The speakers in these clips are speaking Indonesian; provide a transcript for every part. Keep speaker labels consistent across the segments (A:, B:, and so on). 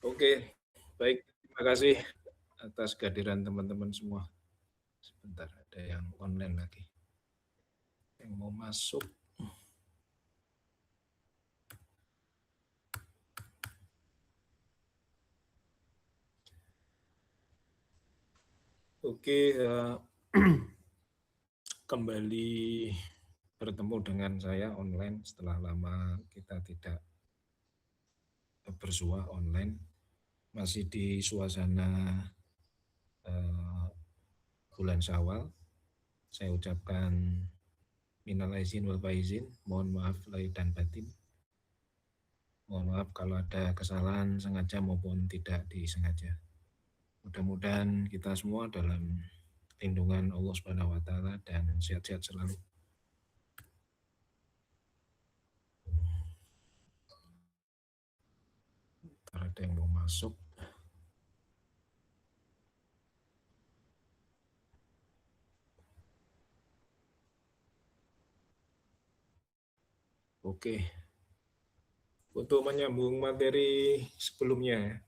A: Oke, baik. Terima kasih atas kehadiran teman-teman semua. Sebentar, ada yang online lagi. Yang mau masuk. Oke, kembali bertemu dengan saya online setelah lama kita tidak bersua online. Masih di suasana bulan Syawal. Saya ucapkan minal aizin wal faizin, mohon maaf lahir dan batin. Mohon maaf kalau ada kesalahan sengaja maupun tidak disengaja. Mudah-mudahan kita semua dalam lindungan Allah Subhanahu wa taala dan sehat-sehat selalu. Ada yang mau masuk. Oke. Untuk menyambung materi sebelumnya,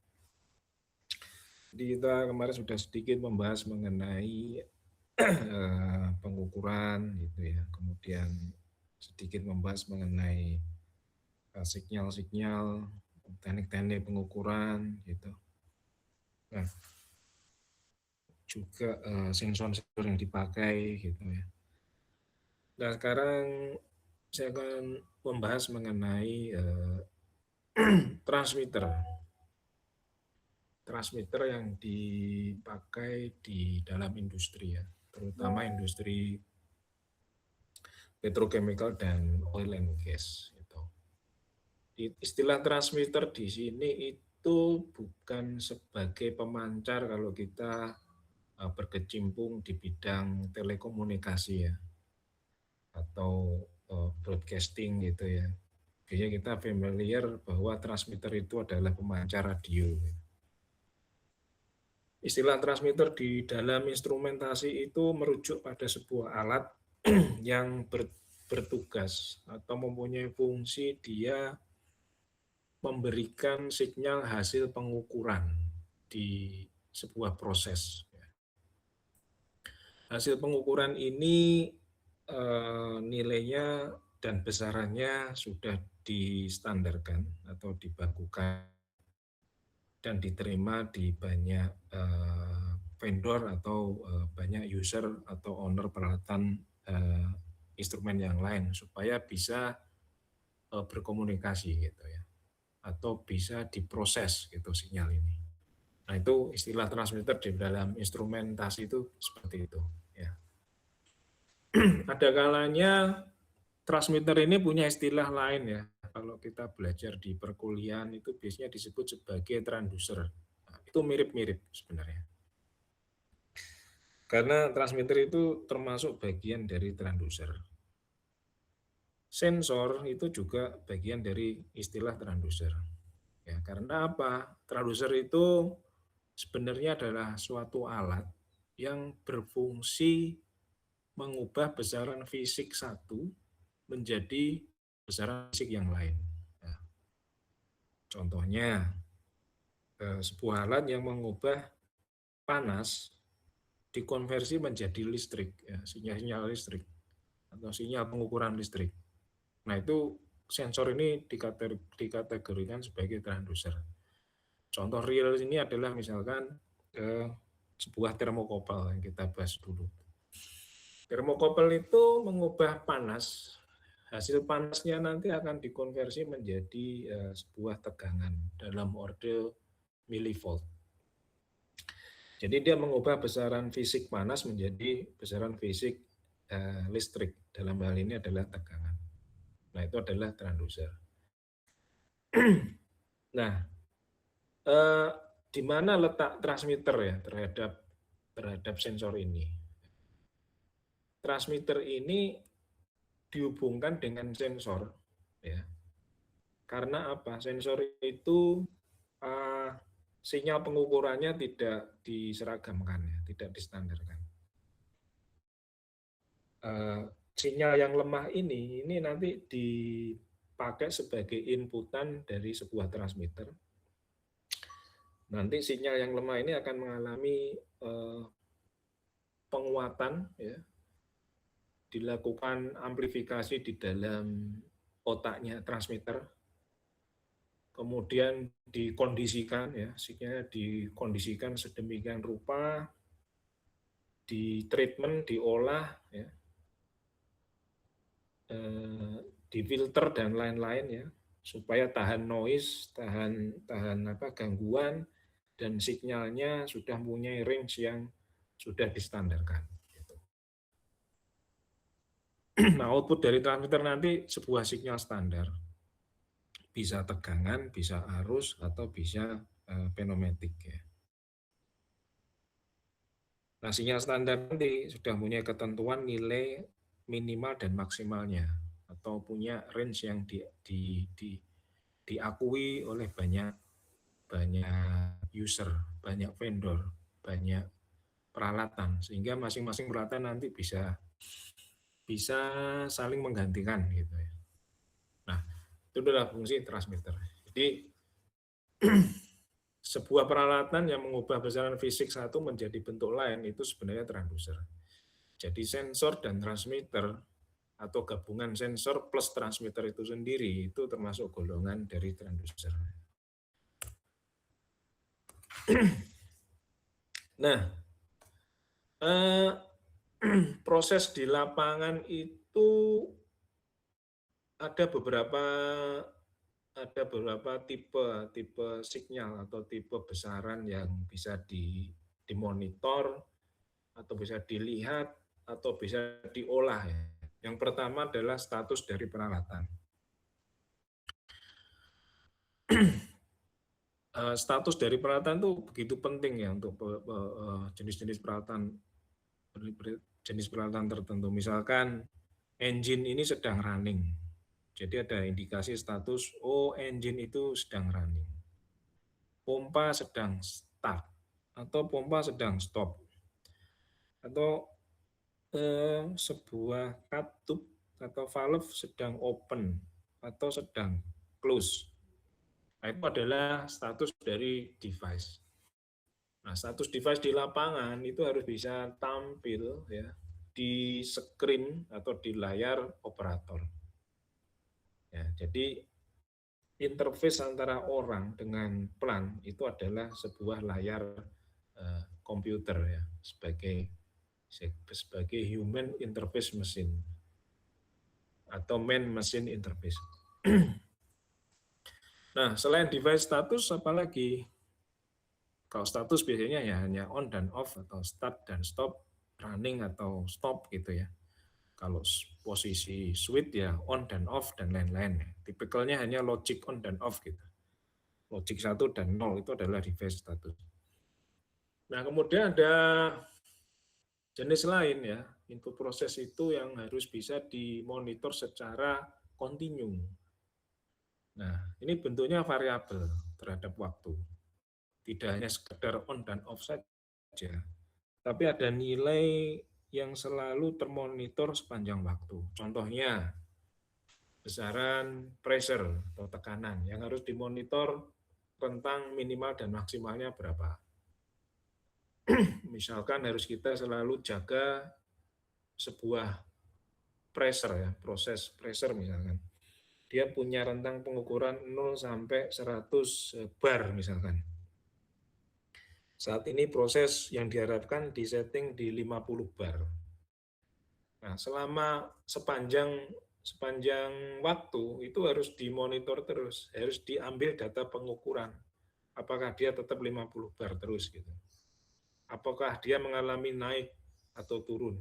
A: kita kemarin sudah sedikit membahas mengenai pengukuran gitu ya. Kemudian sedikit membahas mengenai sinyal-sinyal, teknik-teknik pengukuran gitu. Nah, juga sensor-sensor yang dipakai gitu ya. Nah, sekarang saya akan membahas mengenai transmitter. Transmitter yang dipakai di dalam industri ya, terutama industri petrochemical dan oil and gas gitu. Istilah transmitter di sini itu bukan sebagai pemancar kalau kita berkecimpung di bidang telekomunikasi ya, atau broadcasting gitu ya. Biasanya kita familiar bahwa transmitter itu adalah pemancar radio. Istilah transmitter di dalam instrumentasi itu merujuk pada sebuah alat yang bertugas atau mempunyai fungsi dia memberikan sinyal hasil pengukuran di sebuah proses. Hasil pengukuran ini nilainya dan besarannya sudah distandarkan atau dibakukan dan diterima di banyak vendor atau banyak user atau owner peralatan instrumen yang lain supaya bisa berkomunikasi gitu ya, atau bisa diproses gitu sinyal ini. Nah, itu istilah transmitter di dalam instrumentasi itu seperti itu ya. Ada kalanya transmitter ini punya istilah lain ya. Kalau kita belajar di perkuliahan itu biasanya disebut sebagai transducer. Nah, itu mirip-mirip sebenarnya. Karena transmitter itu termasuk bagian dari transducer. Sensor itu juga bagian dari istilah transducer. Ya, karena apa? Transducer itu sebenarnya adalah suatu alat yang berfungsi mengubah besaran fisik satu menjadi besaran fisik yang lain. Nah, contohnya, sebuah alat yang mengubah panas dikonversi menjadi listrik, ya, sinyal-sinyal listrik atau sinyal pengukuran listrik. Nah, itu sensor ini dikategorikan sebagai transducer. Contoh real ini adalah misalkan sebuah termokopel yang kita bahas dulu. Termokopel itu mengubah panas, hasil panasnya nanti akan dikonversi menjadi sebuah tegangan dalam orde milivolt. Jadi dia mengubah besaran fisik panas menjadi besaran fisik listrik. Dalam hal ini adalah tegangan. Nah, itu adalah transducer. Nah, di mana letak transmitter ya terhadap sensor ini? Transmitter ini dihubungkan dengan sensor, ya. Karena apa? Sensor itu sinyal pengukurannya tidak diseragamkan, ya, tidak distandarkan. Sinyal yang lemah ini nanti dipakai sebagai inputan dari sebuah transmitter nanti sinyal yang lemah ini akan mengalami penguatan, ya, dilakukan amplifikasi di dalam otaknya transmitter, kemudian dikondisikan, ya, sinyalnya dikondisikan sedemikian rupa, di treatment, diolah, ya, difilter dan lain-lain, ya, supaya tahan noise, tahan gangguan, dan sinyalnya sudah mempunyai range yang sudah distandarkan. Nah, output dari transmitter nanti sebuah sinyal standar, bisa tegangan, bisa arus, atau bisa pneumatik, ya. Nah, sinyal standar nanti sudah punya ketentuan nilai minimal dan maksimalnya, atau punya range yang diakui oleh banyak user, banyak vendor, banyak peralatan, sehingga masing-masing peralatan nanti bisa saling menggantikan, gitu ya. Nah, itu adalah fungsi transmitter. Jadi sebuah peralatan yang mengubah besaran fisik satu menjadi bentuk lain itu sebenarnya transducer. Jadi sensor dan transmitter atau gabungan sensor plus transmitter itu sendiri itu termasuk golongan dari transducer. Nah, proses di lapangan itu ada beberapa tipe sinyal atau tipe besaran yang bisa dimonitor atau bisa dilihat atau bisa diolah, ya. Yang pertama adalah status dari peralatan. Status dari peralatan itu begitu penting, ya, untuk jenis-jenis peralatan tertentu. Misalkan engine ini sedang running, jadi ada indikasi status, oh engine itu sedang running. Pompa sedang start atau pompa sedang stop, atau sebuah katup atau valve sedang open atau sedang close. Nah, itu adalah status dari device. Nah, status device di lapangan itu harus bisa tampil, ya, di screen atau di layar operator. Ya, jadi interface antara orang dengan plant itu adalah sebuah layar komputer, ya, sebagai human interface machine atau man machine interface. Nah, selain device status, apalagi? Kalau status biasanya ya hanya on dan off, atau start dan stop, running atau stop, gitu ya. Kalau posisi switch ya on dan off dan lain-lain. Tipikalnya hanya logic on dan off, gitu. Logic 1 dan 0 itu adalah device status. Nah, kemudian ada jenis lain, ya. Input proses itu yang harus bisa dimonitor secara kontinu. Nah, ini bentuknya variabel terhadap waktu. Tidak hanya sekedar on dan off saja, tapi ada nilai yang selalu termonitor sepanjang waktu. Contohnya, besaran pressure atau tekanan yang harus dimonitor rentang minimal dan maksimalnya berapa. Misalkan harus kita selalu jaga sebuah pressure, ya, proses pressure misalkan. Dia punya rentang pengukuran 0 sampai 100 bar misalkan. Saat ini proses yang diharapkan disetting di 50 bar. Nah, selama sepanjang waktu itu harus dimonitor terus, harus diambil data pengukuran. Apakah dia tetap 50 bar terus, gitu. Apakah dia mengalami naik atau turun.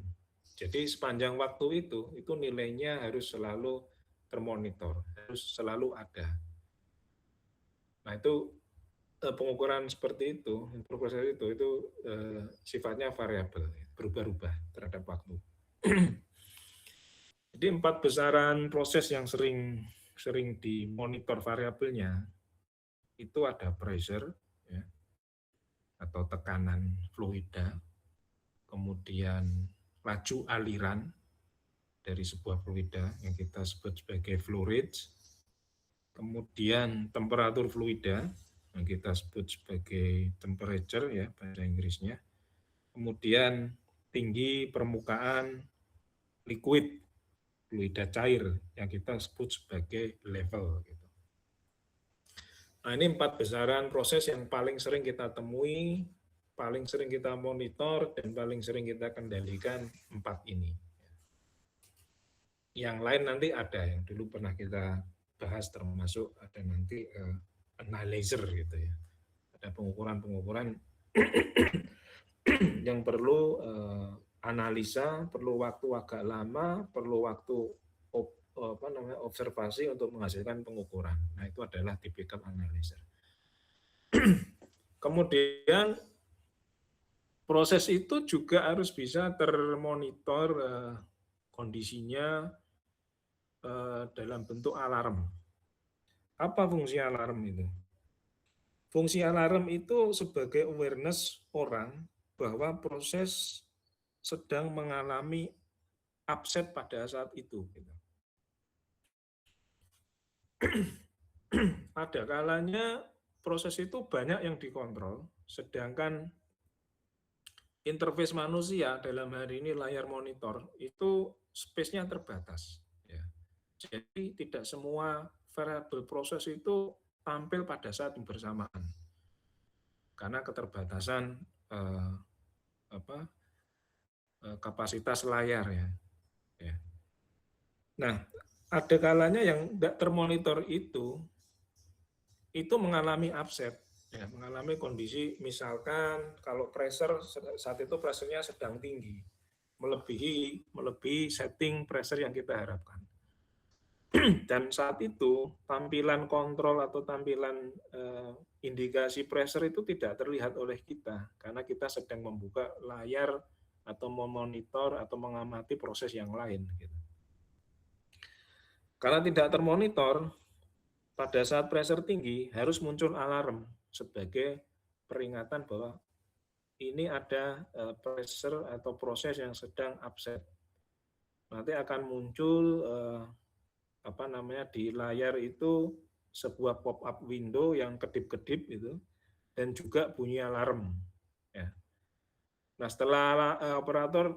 A: Jadi sepanjang waktu itu nilainya harus selalu termonitor, harus selalu ada. Nah, itu pengukuran seperti itu, proses itu sifatnya variabel, berubah-ubah terhadap waktu. Jadi 4 besaran proses yang sering dimonitor variabelnya itu ada pressure, ya, atau tekanan fluida, kemudian laju aliran dari sebuah fluida yang kita sebut sebagai flow rate, kemudian temperatur fluida, yang kita sebut sebagai temperature ya bahasa Inggrisnya. Kemudian tinggi permukaan liquid, fluida cair yang kita sebut sebagai level gitu. Nah, ini 4 besaran proses yang paling sering kita temui, paling sering kita monitor, dan paling sering kita kendalikan 4 ini. Yang lain nanti ada, yang dulu pernah kita bahas termasuk ada nanti analyzer gitu ya. Ada pengukuran-pengukuran yang perlu analisa, perlu waktu agak lama, perlu waktu observasi untuk menghasilkan pengukuran. Nah, itu adalah tipikal analyzer. Kemudian proses itu juga harus bisa termonitor kondisinya dalam bentuk alarm. Apa fungsi alarm itu? Fungsi alarm itu sebagai awareness orang bahwa proses sedang mengalami upset pada saat itu. Ada kalanya proses itu banyak yang dikontrol, sedangkan interface manusia dalam hari ini layar monitor itu space-nya terbatas. Ya. Jadi tidak semua variabel proses itu tampil pada saat yang bersamaan karena keterbatasan kapasitas layar ya. Ya. Nah, ada kalanya yang tidak termonitor itu mengalami upset, ya, mengalami kondisi misalkan kalau pressure saat itu pressure-nya sedang tinggi, melebihi setting pressure yang kita harapkan. Dan saat itu tampilan kontrol atau tampilan indikasi pressure itu tidak terlihat oleh kita karena kita sedang membuka layar atau memonitor atau mengamati proses yang lain. Gitu. Karena tidak termonitor, pada saat pressure tinggi harus muncul alarm sebagai peringatan bahwa ini ada pressure atau proses yang sedang upset. Nanti akan muncul di layar itu sebuah pop-up window yang kedip-kedip itu dan juga bunyi alarm. Ya. Nah setelah operator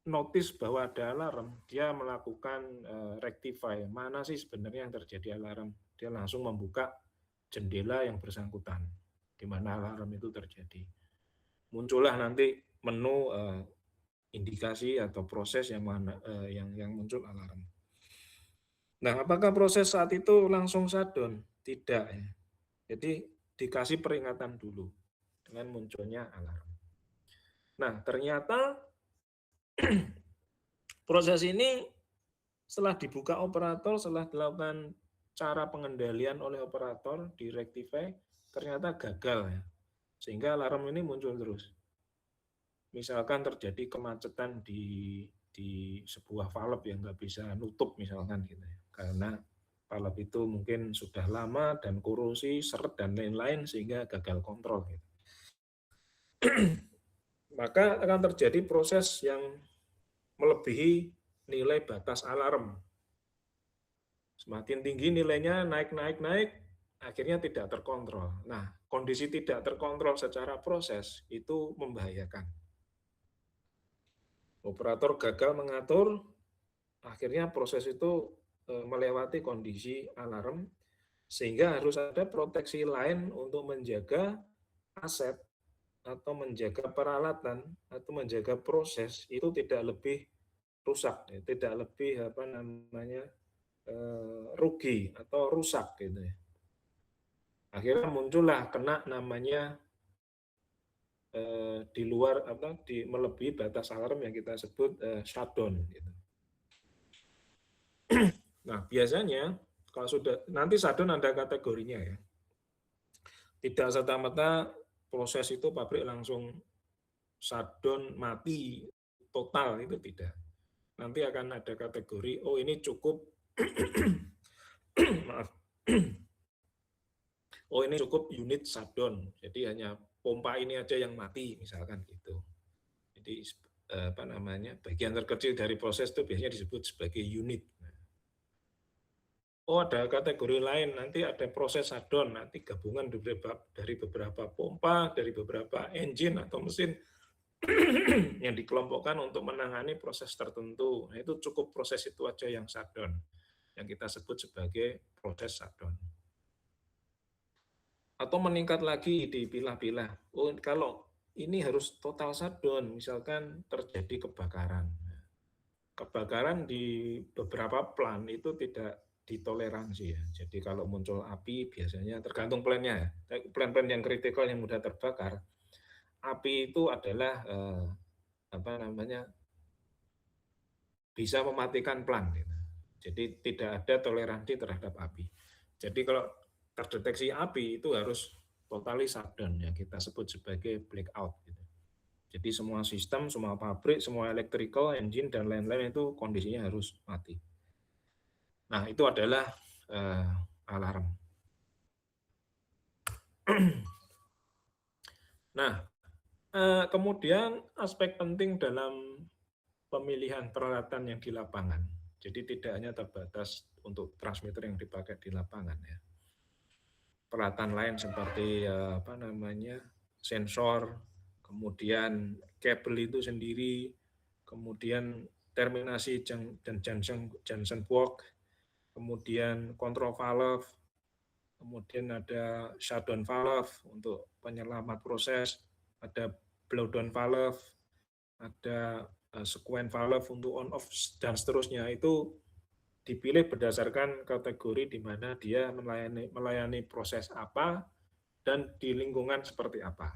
A: notice bahwa ada alarm, dia melakukan rectify. Mana sih sebenarnya yang terjadi alarm? Dia langsung membuka jendela yang bersangkutan di mana alarm itu terjadi. Muncullah nanti menu indikasi atau proses yang muncul alarm. Nah, apakah proses saat itu langsung shutdown? Tidak ya. Jadi dikasih peringatan dulu dengan munculnya alarm. Nah, ternyata proses ini setelah dibuka operator, setelah dilakukan cara pengendalian oleh operator di rectify, ternyata gagal ya. Sehingga alarm ini muncul terus. Misalkan terjadi kemacetan di sebuah valve yang nggak bisa nutup misalkan gitu ya. Karena valve itu mungkin sudah lama dan korosi, seret dan lain-lain sehingga gagal kontrol gitu. Maka akan terjadi proses yang melebihi nilai batas alarm. Semakin tinggi nilainya naik, akhirnya tidak terkontrol. Nah, kondisi tidak terkontrol secara proses itu membahayakan. Operator gagal mengatur, akhirnya proses itu melewati kondisi alarm, sehingga harus ada proteksi lain untuk menjaga aset atau menjaga peralatan atau menjaga proses itu tidak lebih rusak, tidak lebih rugi atau rusak gitu ya. Akhirnya muncullah kena namanya di luar melebihi batas alarm yang kita sebut shutdown gitu. Nah, biasanya kalau sudah nanti shutdown ada kategorinya ya. Tidak serta-merta proses itu pabrik langsung shutdown mati total, itu tidak. Nanti akan ada kategori, oh ini cukup maaf. Oh ini cukup unit shutdown. Jadi hanya pompa ini aja yang mati misalkan gitu. Jadi bagian terkecil dari proses itu biasanya disebut sebagai unit. Oh, ada kategori lain, nanti ada proses shutdown, nanti gabungan dari beberapa pompa, dari beberapa engine atau mesin yang dikelompokkan untuk menangani proses tertentu. Nah, itu cukup proses itu aja yang shutdown, yang kita sebut sebagai proses shutdown. Atau meningkat lagi dipilah-pilah. Oh, kalau ini harus total shutdown, misalkan terjadi kebakaran. Kebakaran di beberapa plant itu tidak ditoleransi ya. Jadi kalau muncul api biasanya tergantung plannya ya. Plan-plan yang kritikal yang mudah terbakar, api itu adalah apa namanya, bisa mematikan plant. Gitu. Jadi tidak ada toleransi terhadap api. Jadi kalau terdeteksi api itu harus totally shutdown yang kita sebut sebagai blackout. Gitu. Jadi semua sistem, semua pabrik, semua electrical, engine dan lain-lain itu kondisinya harus mati. Nah itu adalah alarm. Nah kemudian aspek penting dalam pemilihan peralatan yang di lapangan. Jadi tidak hanya terbatas untuk transmitter yang dipakai di lapangan ya. Peralatan lain seperti apa namanya sensor, kemudian kabel itu sendiri, kemudian terminasi dan junction box, kemudian control valve, kemudian ada shutdown valve untuk penyelamat proses, ada blowdown valve, ada sequence valve untuk on off dan seterusnya. Itu dipilih berdasarkan kategori di mana dia melayani proses apa dan di lingkungan seperti apa.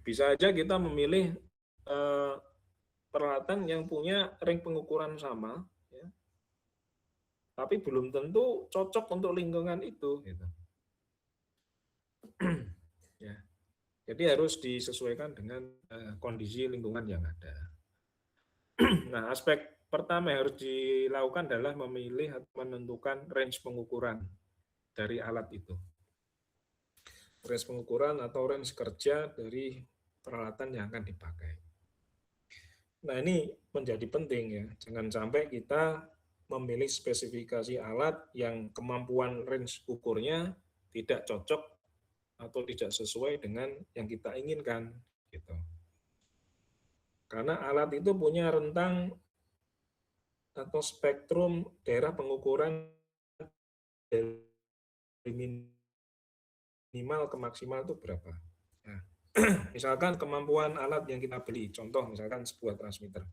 A: Bisa aja kita memilih peralatan yang punya ring pengukuran sama, ya, tapi belum tentu cocok untuk lingkungan itu. Gitu. Ya. Jadi harus disesuaikan dengan kondisi lingkungan yang ada. Nah, aspek pertama yang harus dilakukan adalah memilih atau menentukan range pengukuran dari alat itu. Range pengukuran atau range kerja dari peralatan yang akan dipakai. Nah, ini menjadi penting ya. Jangan sampai kita memilih spesifikasi alat yang kemampuan range ukurnya tidak cocok atau tidak sesuai dengan yang kita inginkan gitu. Karena alat itu punya rentang atau spektrum daerah pengukuran dari minimal ke maksimal itu berapa. Nah, misalkan kemampuan alat yang kita beli, contoh misalkan sebuah transmitter.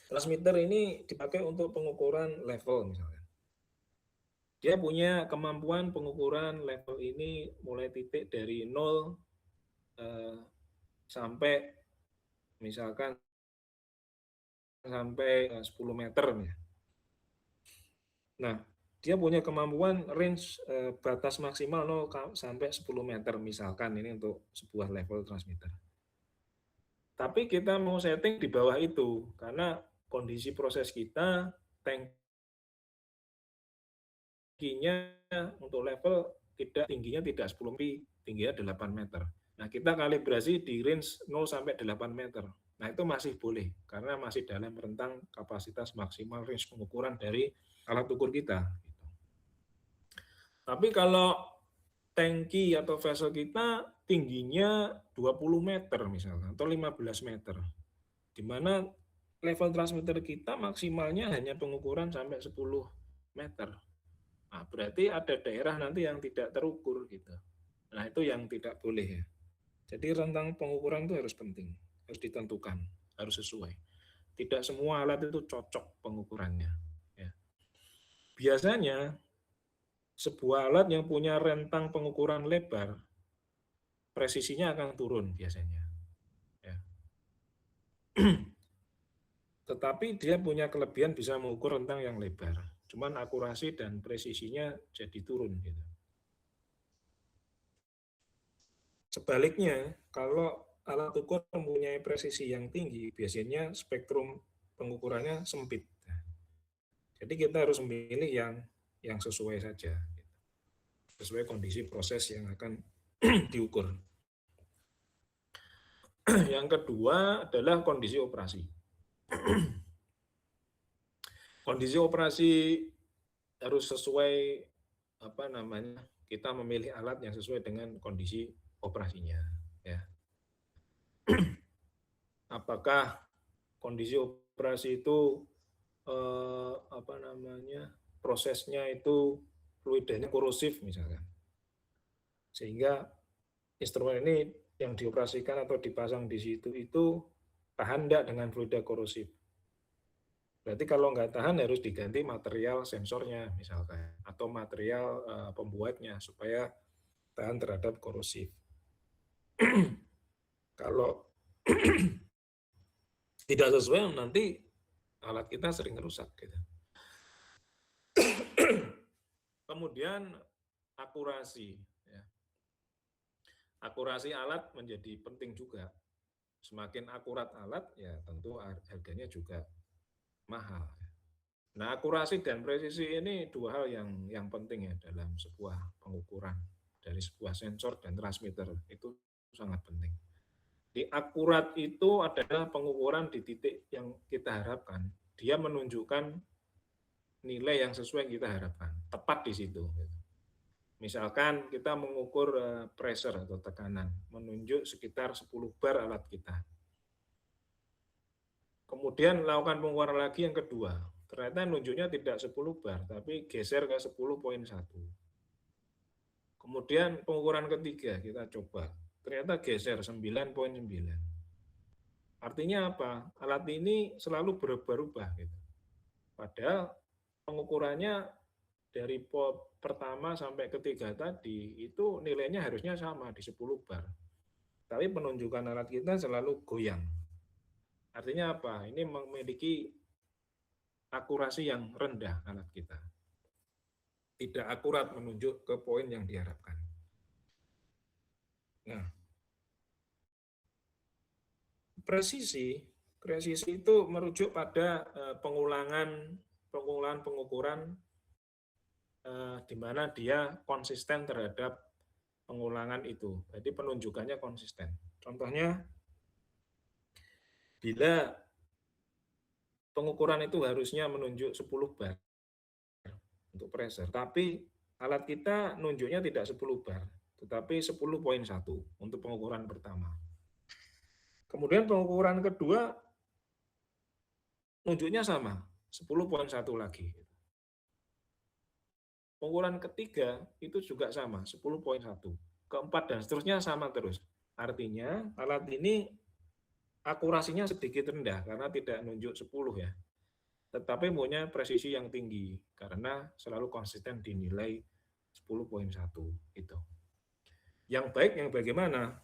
A: Transmitter ini dipakai untuk pengukuran level misalkan. Dia punya kemampuan pengukuran level ini mulai titik dari 0 sampai misalkan sampai 10 meter. Nah, dia punya kemampuan range batas maksimal 0 sampai 10 meter misalkan ini untuk sebuah level transmitter. Tapi kita mau setting di bawah itu karena kondisi proses kita tangkinya untuk level tingginya tidak 10 meter, tingginya 8 meter. Nah, kita kalibrasi di range 0 sampai 8 meter. Nah, itu masih boleh karena masih dalam rentang kapasitas maksimal range pengukuran dari alat ukur kita. Tapi kalau tangki atau vessel kita tingginya 20 meter misalnya atau 15 meter, di mana level transmitter kita maksimalnya hanya pengukuran sampai 10 meter. Nah, berarti ada daerah nanti yang tidak terukur gitu. Nah, itu yang tidak boleh ya. Jadi rentang pengukuran itu harus penting, harus ditentukan, harus sesuai. Tidak semua alat itu cocok pengukurannya. Ya. Biasanya sebuah alat yang punya rentang pengukuran lebar, presisinya akan turun biasanya. Ya. Tetapi dia punya kelebihan bisa mengukur rentang yang lebar. Cuman akurasi dan presisinya jadi turun. Gitu. Sebaliknya, kalau alat ukur mempunyai presisi yang tinggi, biasanya spektrum pengukurannya sempit. Jadi kita harus memilih yang sesuai saja, sesuai kondisi proses yang akan diukur. Yang kedua adalah kondisi operasi. Kondisi operasi harus sesuai kita memilih alat yang sesuai dengan kondisi operasinya. Ya. Apakah kondisi operasi itu prosesnya itu fluidanya korosif misalkan, sehingga instrumen ini yang dioperasikan atau dipasang di situ itu tahan enggak dengan fluida korosif. Berarti kalau nggak tahan harus diganti material sensornya misalkan, atau material pembuatnya supaya tahan terhadap korosif. Kalau tidak sesuai nanti alat kita sering rusak. Gitu. Kemudian akurasi. Ya. Akurasi alat menjadi penting juga. Semakin akurat alat, ya tentu harganya juga mahal. Nah, akurasi dan presisi ini dua hal yang penting ya dalam sebuah pengukuran dari sebuah sensor dan transmitter, itu sangat penting. Di akurat itu adalah pengukuran di titik yang kita harapkan. Dia menunjukkan nilai yang sesuai yang kita harapkan, tepat di situ. Misalkan kita mengukur pressure atau tekanan, menunjuk sekitar 10 bar alat kita. Kemudian lakukan pengukuran lagi yang kedua, ternyata nunjuknya tidak 10 bar, tapi geser ke 10,1. Kemudian pengukuran ketiga kita coba, ternyata geser 9,9. Artinya apa? Alat ini selalu berubah-ubah. Gitu. Padahal pengukurannya dari pertama sampai ketiga tadi, itu nilainya harusnya sama di 10 bar. Tapi penunjukan alat kita selalu goyang. Artinya apa? Ini memiliki akurasi yang rendah alat kita. Tidak akurat menunjuk ke poin yang diharapkan. Nah, presisi itu merujuk pada pengulangan pengukuran di mana dia konsisten terhadap pengulangan itu. Jadi penunjukannya konsisten. Contohnya, bila pengukuran itu harusnya menunjuk 10 bar untuk pressure, tapi alat kita nunjuknya tidak 10 bar, tetapi 10,1 untuk pengukuran pertama. Kemudian pengukuran kedua nunjuknya sama, 10,1 lagi. Pengukuran ketiga itu juga sama, 10,1. Keempat dan seterusnya sama terus. Artinya alat ini akurasinya sedikit rendah karena tidak nunjuk 10 ya. Tetapi punya presisi yang tinggi karena selalu konsisten di nilai 10,1 itu. Yang baik yang bagaimana?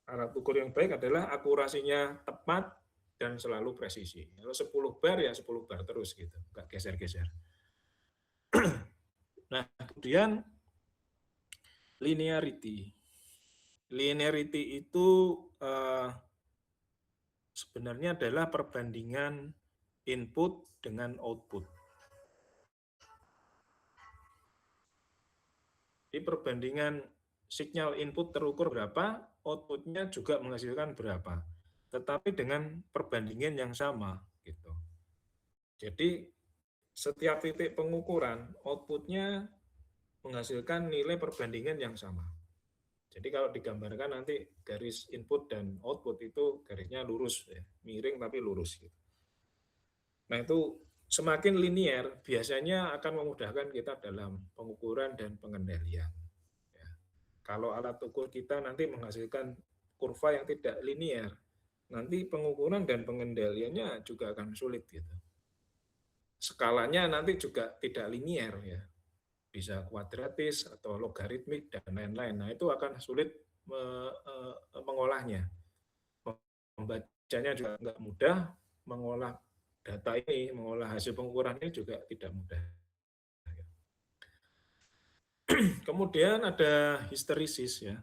A: Alat ukur yang baik adalah akurasinya tepat dan selalu presisi. Kalau 10 bar ya 10 bar terus gitu, enggak geser-geser. Nah, kemudian linearity. Linearity itu sebenarnya adalah perbandingan input dengan output. Di perbandingan sinyal input terukur berapa, outputnya juga menghasilkan berapa. Tetapi dengan perbandingan yang sama. Gitu. Jadi setiap titik pengukuran, outputnya menghasilkan nilai perbandingan yang sama. Jadi kalau digambarkan nanti garis input dan output itu garisnya lurus, ya, miring tapi lurus. Gitu. Nah itu semakin linear biasanya akan memudahkan kita dalam pengukuran dan pengendalian. Ya. Kalau alat ukur kita nanti menghasilkan kurva yang tidak linear, nanti pengukuran dan pengendaliannya juga akan sulit gitu. Skalanya nanti juga tidak linear ya, bisa kuadratis atau logaritmik dan lain-lain. Nah itu akan sulit mengolahnya, membacanya juga nggak mudah, mengolah data ini, mengolah hasil pengukuran ini juga tidak mudah. Kemudian ada histerisis ya.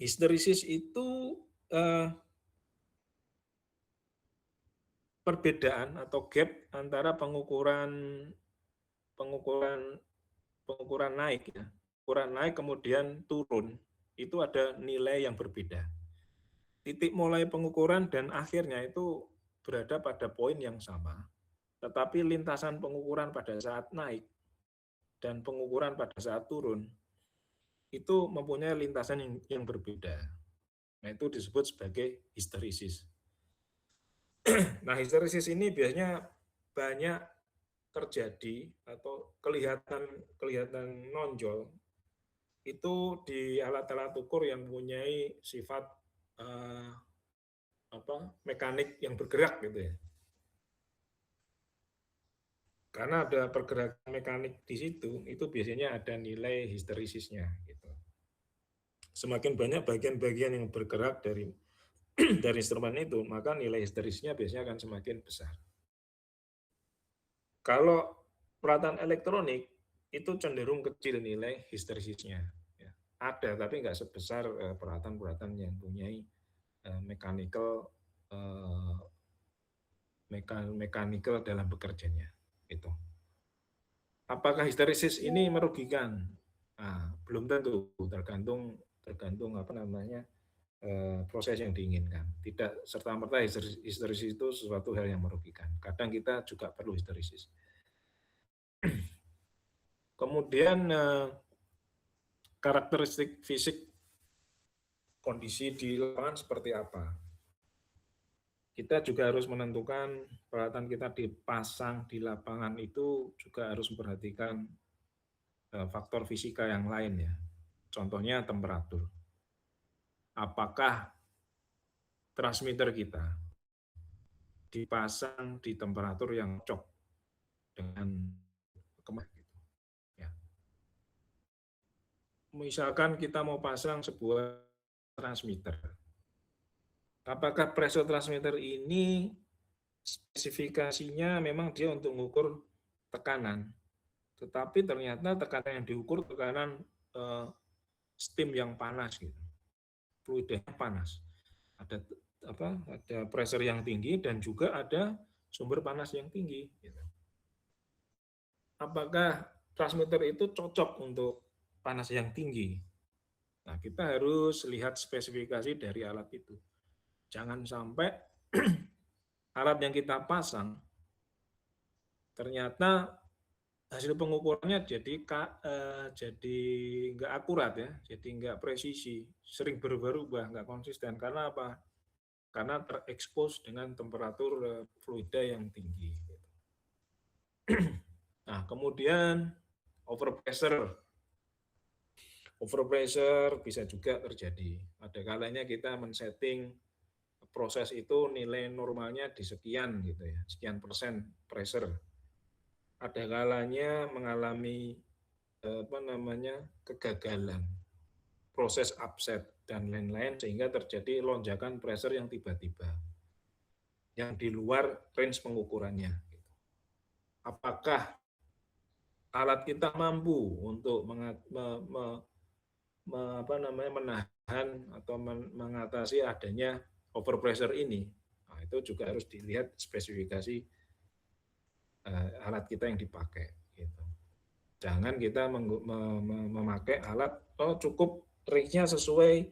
A: Histerisis itu perbedaan atau gap antara pengukuran naik ya. Pengukuran naik kemudian turun, itu ada nilai yang berbeda. Titik mulai pengukuran dan akhirnya itu berada pada poin yang sama, tetapi lintasan pengukuran pada saat naik dan pengukuran pada saat turun itu mempunyai lintasan yang berbeda. Nah, itu disebut sebagai histeresis. Nah, histeresis ini biasanya banyak terjadi atau kelihatan nonjol itu di alat-alat ukur yang mempunyai sifat mekanik yang bergerak gitu ya. Karena ada pergerakan mekanik di situ, itu biasanya ada nilai histeresisnya gitu. Semakin banyak bagian-bagian yang bergerak dari dari instrumen itu, maka nilai histeresisnya biasanya akan semakin besar. Kalau peralatan elektronik itu cenderung kecil nilai histeresisnya. Ya. Ada, tapi nggak sebesar peralatan-peralatan yang mempunyai mechanical dalam bekerjanya. Itu. Apakah histeresis ini merugikan? Nah, belum tentu, tergantung proses yang diinginkan. Tidak serta-merta histeresis itu sesuatu hal yang merugikan. Kadang kita juga perlu histeresis. Kemudian karakteristik fisik kondisi di lapangan seperti apa. Kita juga harus menentukan peralatan kita dipasang di lapangan itu juga harus memperhatikan faktor fisika yang lain ya. Contohnya temperatur. Apakah transmitter kita dipasang di temperatur yang cocok dengan kemarin. Ya. Misalkan kita mau pasang sebuah transmitter. Apakah pressure transmitter ini spesifikasinya memang dia untuk mengukur tekanan, tetapi ternyata tekanan yang diukur tekanan steam yang panas gitu, fluidnya panas. Ada pressure yang tinggi dan juga ada sumber panas yang tinggi. Gitu. Apakah transmitter itu cocok untuk panas yang tinggi? Nah, kita harus lihat spesifikasi dari alat itu. Jangan sampai alat yang kita pasang ternyata hasil pengukurannya jadi nggak akurat ya, jadi nggak presisi, sering berubah-ubah, nggak konsisten. Karena apa? Karena terekspos dengan temperatur fluida yang tinggi. Nah, kemudian overpressure. Overpressure bisa juga terjadi. Ada kalanya kita men-setting proses itu nilai normalnya di sekian gitu ya, sekian persen pressure. Ada kalanya mengalami kegagalan, proses upset dan lain-lain sehingga terjadi lonjakan pressure yang tiba-tiba, yang di luar range pengukurannya. Apakah alat kita mampu untuk menahan atau mengatasi adanya overpressure ini? Nah, itu juga harus dilihat spesifikasi alat kita yang dipakai. Gitu. Jangan kita memakai alat, cukup ringnya sesuai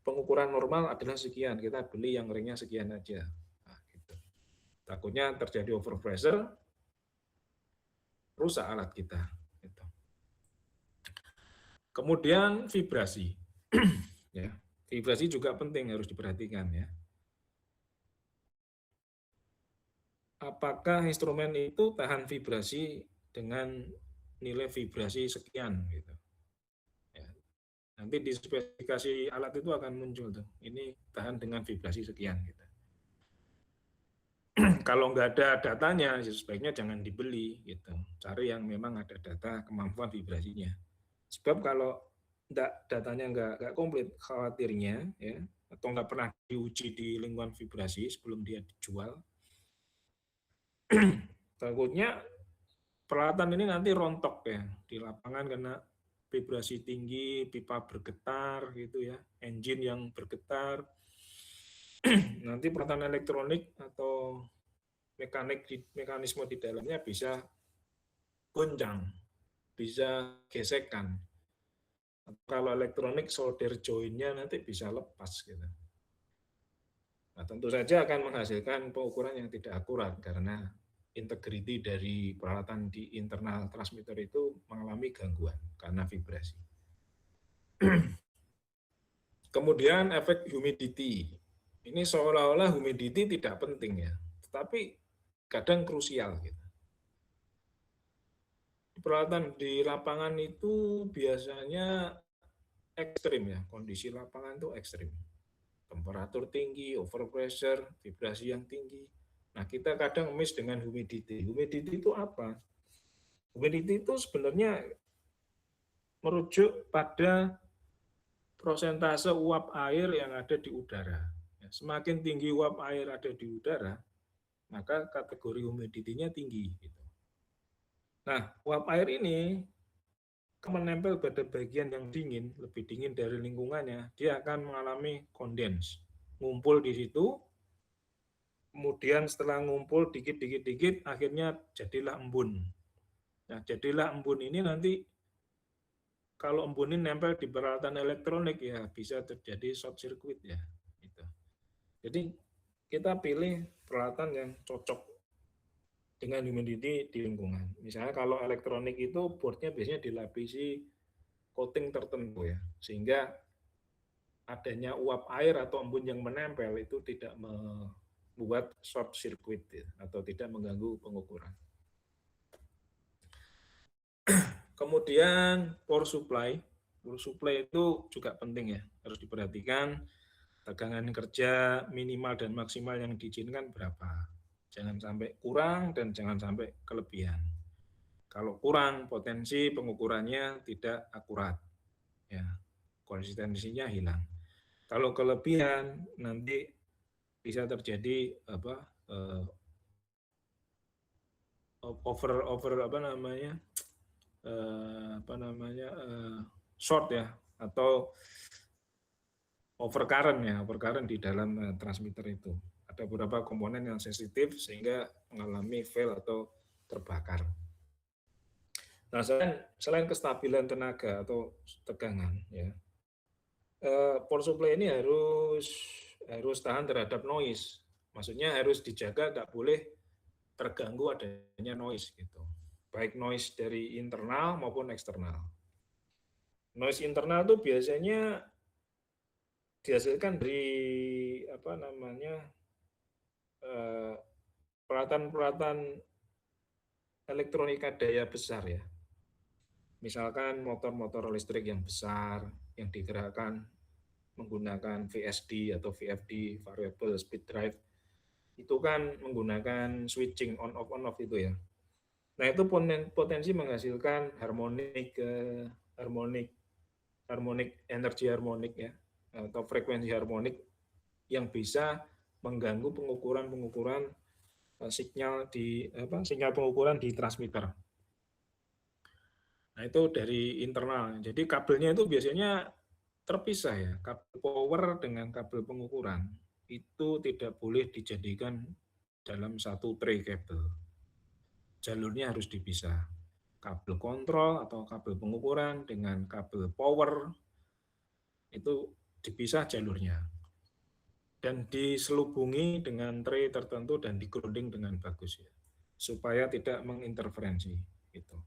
A: pengukuran normal adalah sekian, kita beli yang ringnya sekian aja. Nah, gitu. Takutnya terjadi overpressure, rusak alat kita. Gitu. Kemudian vibrasi. Ya, vibrasi juga penting, harus diperhatikan ya. Apakah instrumen itu tahan vibrasi dengan nilai vibrasi sekian gitu. Ya. Nanti di spesifikasi alat itu akan muncul tuh. Ini tahan dengan vibrasi sekian gitu. Kalau nggak ada datanya, sebaiknya jangan dibeli gitu. Cari yang memang ada data kemampuan vibrasinya. Sebab kalau datanya nggak komplit, khawatirnya ya, atau nggak pernah diuji di lingkungan vibrasi sebelum dia dijual, takutnya peralatan ini nanti rontok ya di lapangan karena vibrasi tinggi, pipa bergetar gitu ya, engine yang bergetar. Nanti peralatan elektronik atau mekanisme di dalamnya bisa goncang, bisa gesekan. Kalau elektronik solder join-nya nanti bisa lepas gitu. Nah, tentu saja akan menghasilkan pengukuran yang tidak akurat karena integrity dari peralatan di internal transmitter itu mengalami gangguan karena vibrasi. Kemudian efek humidity. Ini seolah-olah humidity tidak penting ya, tetapi kadang krusial gitu. Peralatan di lapangan itu biasanya ekstrim ya, kondisi lapangan itu ekstrim. Temperatur tinggi, overpressure, vibrasi yang tinggi. Nah, kita kadang miss dengan humidity. Humidity itu apa? Humidity itu sebenarnya merujuk pada prosentase uap air yang ada di udara. Semakin tinggi uap air ada di udara, maka kategori humidity-nya tinggi. Nah, uap air ini menempel pada bagian yang dingin, lebih dingin dari lingkungannya, dia akan mengalami kondens. Ngumpul di situ, kemudian setelah ngumpul dikit-dikit, akhirnya jadilah embun. Nah, jadilah embun ini nanti kalau embun ini nempel di peralatan elektronik ya bisa terjadi short circuit ya. Gitu. Jadi kita pilih peralatan yang cocok dengan humidity di lingkungan. Misalnya kalau elektronik itu boardnya biasanya dilapisi coating tertentu ya, sehingga adanya uap air atau embun yang menempel itu tidak membuat short circuit ya, atau tidak mengganggu pengukuran. Kemudian power supply itu juga penting ya, harus diperhatikan tegangan kerja minimal dan maksimal yang diizinkan berapa. Jangan sampai kurang dan jangan sampai kelebihan. Kalau kurang, potensi pengukurannya tidak akurat, ya, konsistensinya hilang. Kalau kelebihan, nanti bisa terjadi short ya, atau overcurrent di dalam transmitter itu. Ada beberapa komponen yang sensitif sehingga mengalami fail atau terbakar. Nah, selain kestabilan tenaga atau tegangan, ya, power supply ini harus tahan terhadap noise. Maksudnya harus dijaga, nggak boleh terganggu adanya noise gitu. Baik noise dari internal maupun eksternal. Noise internal itu biasanya dihasilkan dari peralatan-peralatan elektronika daya besar ya. Misalkan motor-motor listrik yang besar yang digerakkan menggunakan VSD atau VFD, variable speed drive, itu kan menggunakan switching on off itu ya. Nah, itu potensi menghasilkan harmonik energi harmonik ya, atau frekuensi harmonik yang bisa mengganggu pengukuran sinyal pengukuran di transmitter. Nah, itu dari internal. Jadi kabelnya itu biasanya terpisah ya. Kabel power dengan kabel pengukuran itu tidak boleh dijadikan dalam satu tray kabel. Jalurnya harus dipisah. Kabel kontrol atau kabel pengukuran dengan kabel power itu dipisah jalurnya. Dan diselubungi dengan tray tertentu dan di-grounding dengan bagus ya. Supaya tidak menginterferensi gitu.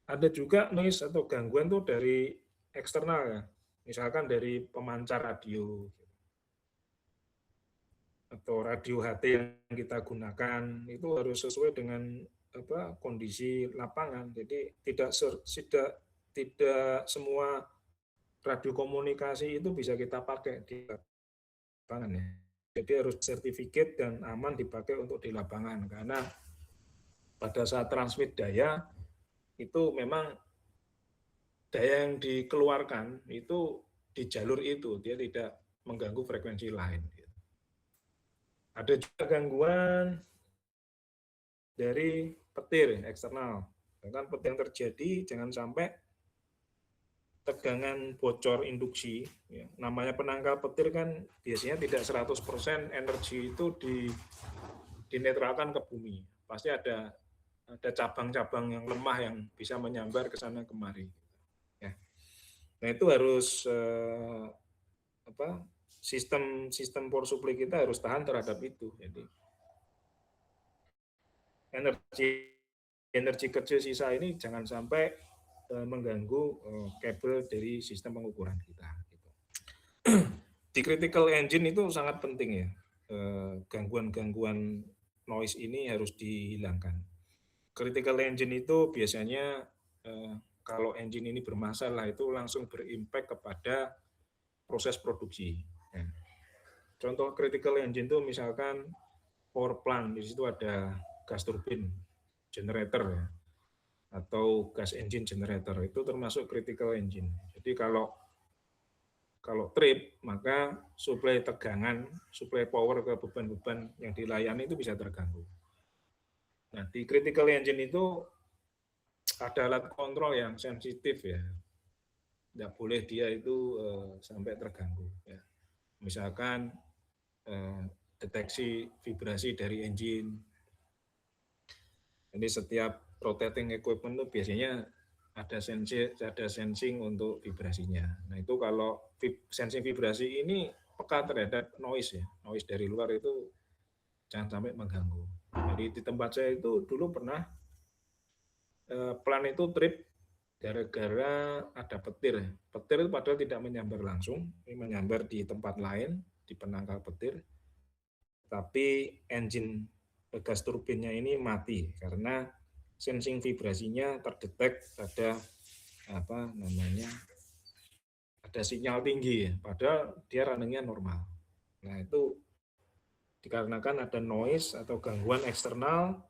A: Ada juga noise atau gangguan tuh dari eksternal ya, misalkan dari pemancar radio atau radio HT yang kita gunakan itu harus sesuai dengan kondisi lapangan. Jadi tidak semua radio komunikasi itu bisa kita pakai di lapangan ya. Jadi harus sertifikat dan aman dipakai untuk di lapangan karena pada saat transmit daya itu memang daya yang dikeluarkan itu di jalur itu, dia tidak mengganggu frekuensi lain. Ada juga gangguan dari petir eksternal. Dengan petir yang terjadi, jangan sampai tegangan bocor induksi. Ya. Namanya penangkal petir kan biasanya tidak 100% energi itu dinetralkan ke bumi. Pasti ada cabang-cabang yang lemah yang bisa menyambar ke sana kemari. Ya. Nah, itu harus sistem power supply kita harus tahan terhadap itu. Jadi energi kecil sisa ini jangan sampai mengganggu kabel dari sistem pengukuran kita. Gitu. Di critical engine itu sangat penting ya, gangguan-gangguan noise ini harus dihilangkan. Critical engine itu biasanya kalau engine ini bermasalah itu langsung berimpact kepada proses produksi. Ya. Contoh critical engine itu misalkan power plant, di situ ada gas turbin generator ya, atau gas engine generator, itu termasuk critical engine. Jadi kalau trip, maka suplai tegangan, suplai power ke beban-beban yang dilayani itu bisa terganggu. Nah, di critical engine itu ada alat kontrol yang sensitif ya, tidak boleh dia itu sampai terganggu. Ya. Misalkan deteksi vibrasi dari engine. Jadi setiap rotating equipment itu biasanya ada sensing untuk vibrasinya. Nah itu kalau sensing vibrasi ini peka terhadap noise ya, noise dari luar itu jangan sampai mengganggu. Jadi di tempat saya itu dulu pernah plan itu trip gara-gara ada petir. Petir itu padahal tidak menyambar langsung, ini menyambar di tempat lain, di penangkal petir. Tapi engine gas turbinnya ini mati karena sensing vibrasinya terdetek ada ada sinyal tinggi, padahal dia runningnya normal. Nah itu dikarenakan ada noise atau gangguan eksternal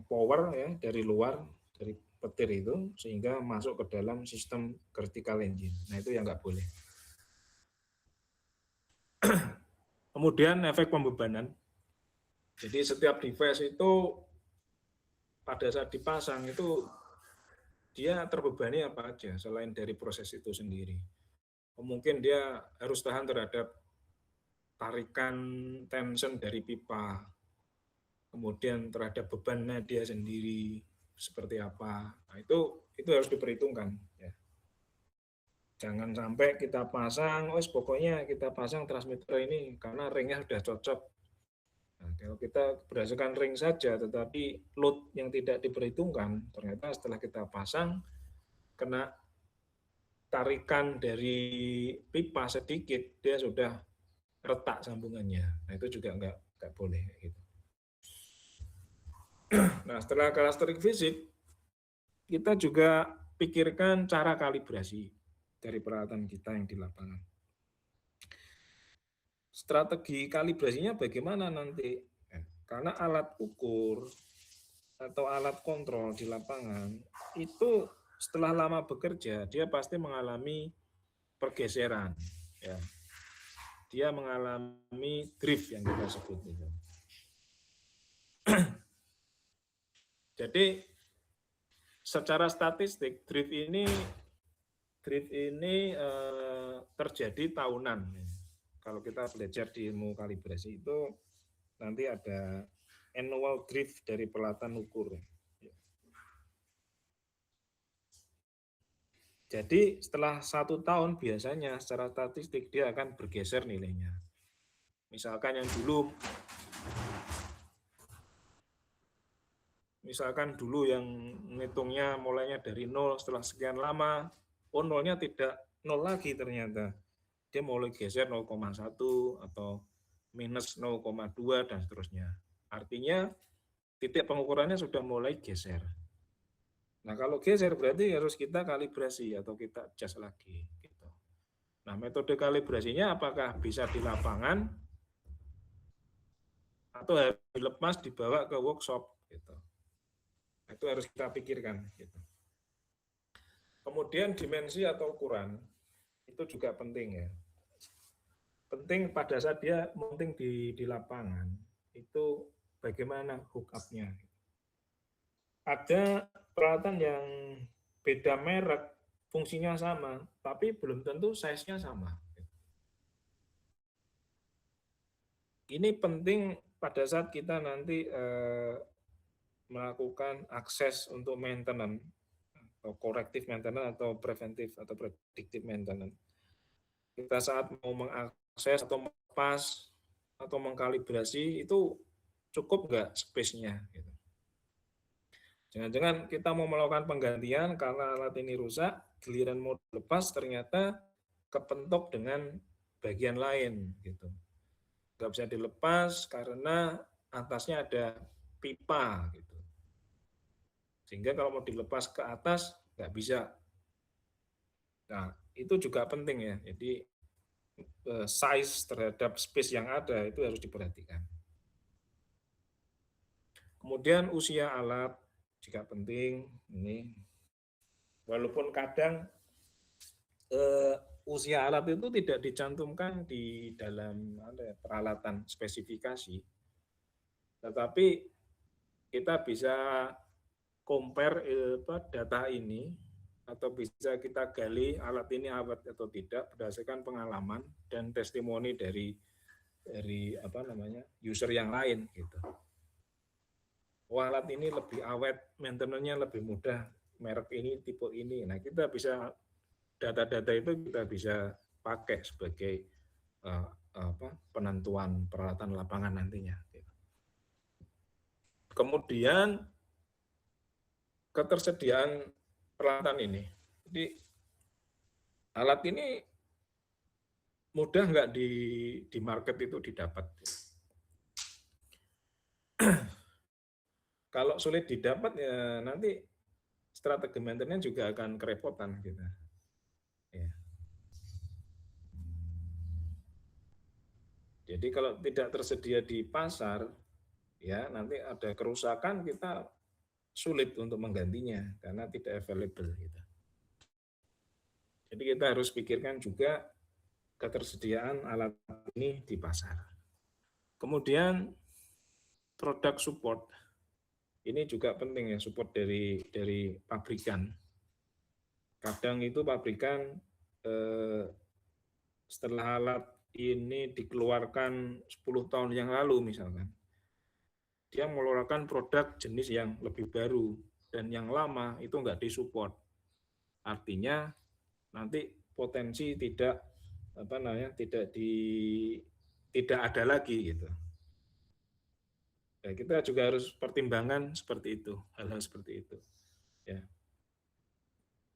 A: power ya dari luar, dari petir itu, sehingga masuk ke dalam sistem critical engine. Nah itu yang nggak boleh. Kemudian efek pembebanan. Jadi setiap device itu pada saat dipasang itu dia terbebani apa aja selain dari proses itu sendiri. Mungkin dia harus tahan terhadap tarikan tension dari pipa, kemudian terhadap bebannya dia sendiri seperti apa. Nah, itu harus diperhitungkan. Ya. Jangan sampai kita pasang, pokoknya kita pasang transmitter ini karena ringnya sudah cocok. Nah, kalau kita berdasarkan ring saja, tetapi load yang tidak diperhitungkan, ternyata setelah kita pasang, kena tarikan dari pipa sedikit, dia sudah retak sambungannya. Nah itu juga nggak boleh. Gitu. Nah setelah karakteristik fisik, kita juga pikirkan cara kalibrasi dari peralatan kita yang di lapangan. Strategi kalibrasinya bagaimana nanti? Karena alat ukur atau alat kontrol di lapangan itu setelah lama bekerja, dia pasti mengalami pergeseran. Ya. Dia mengalami drift yang kita sebut itu. Jadi secara statistik drift ini terjadi tahunan. Kalau kita belajar di ilmu kalibrasi itu nanti ada annual drift dari peralatan ukur. Jadi setelah 1 tahun biasanya secara statistik dia akan bergeser nilainya. Misalkan yang dulu yang ngitungnya mulainya dari 0 setelah sekian lama, nolnya tidak 0 lagi ternyata. Dia mulai geser 0,1 atau minus 0,2 dan seterusnya. Artinya titik pengukurannya sudah mulai geser. Nah kalau geser berarti harus kita kalibrasi atau kita adjust lagi. Gitu. Nah metode kalibrasinya apakah bisa di lapangan atau harus dilepas dibawa ke workshop. Gitu. Nah, itu harus kita pikirkan. Gitu. Kemudian dimensi atau ukuran itu juga penting ya. Penting pada saat dia mounting di lapangan itu bagaimana hook up-nya. Ada peralatan yang beda merek, fungsinya sama, tapi belum tentu size-nya sama. Ini penting pada saat kita nanti melakukan akses untuk maintenance, atau corrective maintenance, atau preventive atau predictive maintenance. Kita saat mau mengakses atau melepas atau mengkalibrasi itu cukup nggak space-nya. Gitu. Jangan-jangan kita mau melakukan penggantian karena alat ini rusak, giliran mau lepas ternyata kepentok dengan bagian lain gitu. Nggak bisa dilepas karena atasnya ada pipa gitu. Sehingga kalau mau dilepas ke atas nggak bisa. Nah, itu juga penting ya. Jadi size terhadap space yang ada itu harus diperhatikan. Kemudian usia alat juga penting. Ini walaupun kadang usia alat itu tidak dicantumkan di dalam peralatan spesifikasi, tetapi kita bisa compare data ini atau bisa kita gali alat ini awet atau tidak berdasarkan pengalaman dan testimoni dari user yang lain gitu. Oh, alat ini lebih awet, maintenance-nya lebih mudah, merek ini, tipe ini. Nah, kita bisa data-data itu kita bisa pakai sebagai penentuan peralatan lapangan nantinya. Kemudian ketersediaan peralatan ini. Jadi alat ini mudah nggak di market itu didapat. Kalau sulit didapat ya nanti strategi maintenance juga akan kerepotan gitu. Ya. Jadi kalau tidak tersedia di pasar, ya nanti ada kerusakan kita sulit untuk menggantinya karena tidak available gitu. Jadi kita harus pikirkan juga ketersediaan alat ini di pasar. Kemudian produk support ini juga penting ya, support dari pabrikan. Kadang itu pabrikan setelah alat ini dikeluarkan 10 tahun yang lalu misalkan, dia mengeluarkan produk jenis yang lebih baru dan yang lama itu enggak disupport. Artinya nanti potensi tidak tidak ada lagi gitu. Ya, kita juga harus pertimbangan seperti itu, hal-hal seperti itu. Ya.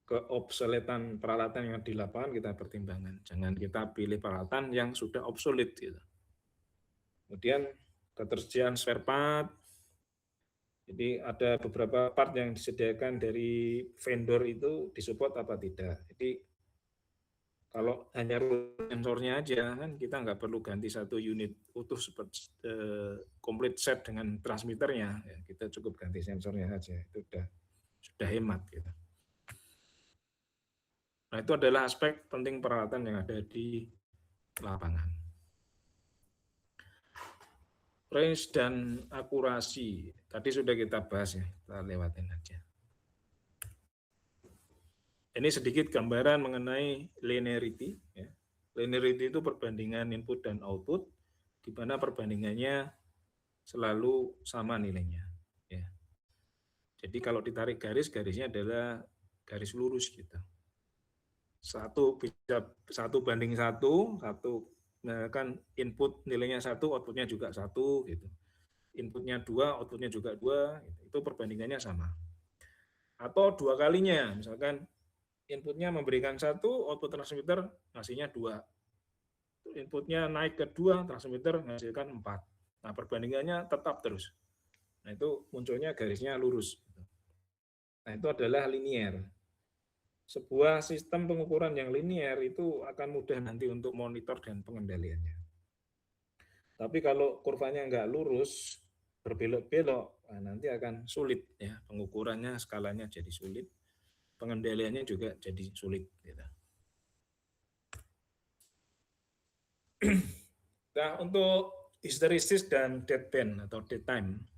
A: Keobsoletan peralatan yang di lapangan kita pertimbangkan. Jangan kita pilih peralatan yang sudah obsolete gitu. Kemudian ketersediaan spare part. Jadi ada beberapa part yang disediakan dari vendor itu disupport apa tidak. Jadi kalau hanya sensornya aja kan kita nggak perlu ganti satu unit utuh seperti komplit set dengan transmitternya. Ya, kita cukup ganti sensornya saja. Itu sudah hemat gitu. Nah, itu adalah aspek penting peralatan yang ada di lapangan. Range dan akurasi, tadi sudah kita bahas ya, kita lewatin aja. Ini sedikit gambaran mengenai linearity. Ya. Linearity itu perbandingan input dan output, di mana perbandingannya selalu sama nilainya. Ya. Jadi kalau ditarik garis, garisnya adalah garis lurus gitu. Satu bisa 1:1, kan input nilainya 1, outputnya juga 1 gitu. Inputnya 2, outputnya juga 2, gitu. Itu perbandingannya sama. Atau 2 kalinya, misalkan inputnya memberikan 1, output transmitter ngasihnya 2. Inputnya naik ke 2, transmitter menghasilkan 4. Nah, perbandingannya tetap terus. Nah, itu munculnya garisnya lurus. Nah, itu adalah linear. Sebuah sistem pengukuran yang linear itu akan mudah nanti untuk monitor dan pengendaliannya. Tapi kalau kurvanya nggak lurus, berbelok-belok, nah nanti akan sulit ya, pengukurannya skalanya jadi sulit, pengendaliannya juga jadi sulit. Gitu. Nah, untuk hysteresis dan deadband atau dead time.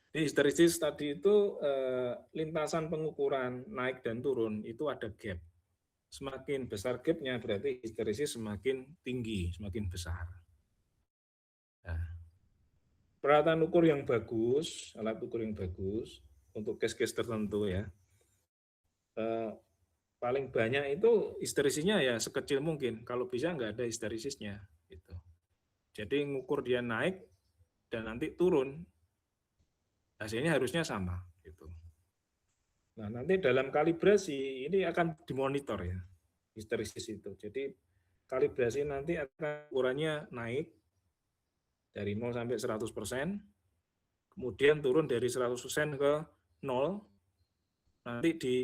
A: Di hysteresis tadi itu lintasan pengukuran naik dan turun itu ada gap. Semakin besar gapnya berarti hysteresis semakin tinggi, semakin besar. Nah, peralatan ukur yang bagus, alat ukur yang bagus untuk case-case tertentu ya. Paling banyak itu histeresisnya ya sekecil mungkin. Kalau bisa nggak ada histeresisnya. Gitu. Jadi ngukur dia naik dan nanti turun. hasilnya harusnya sama gitu. Nah, nanti dalam kalibrasi ini akan dimonitor ya, histeresis itu. Jadi kalibrasi nanti akan ukurannya naik dari 0 sampai 100%, kemudian turun dari 100% ke 0, nanti di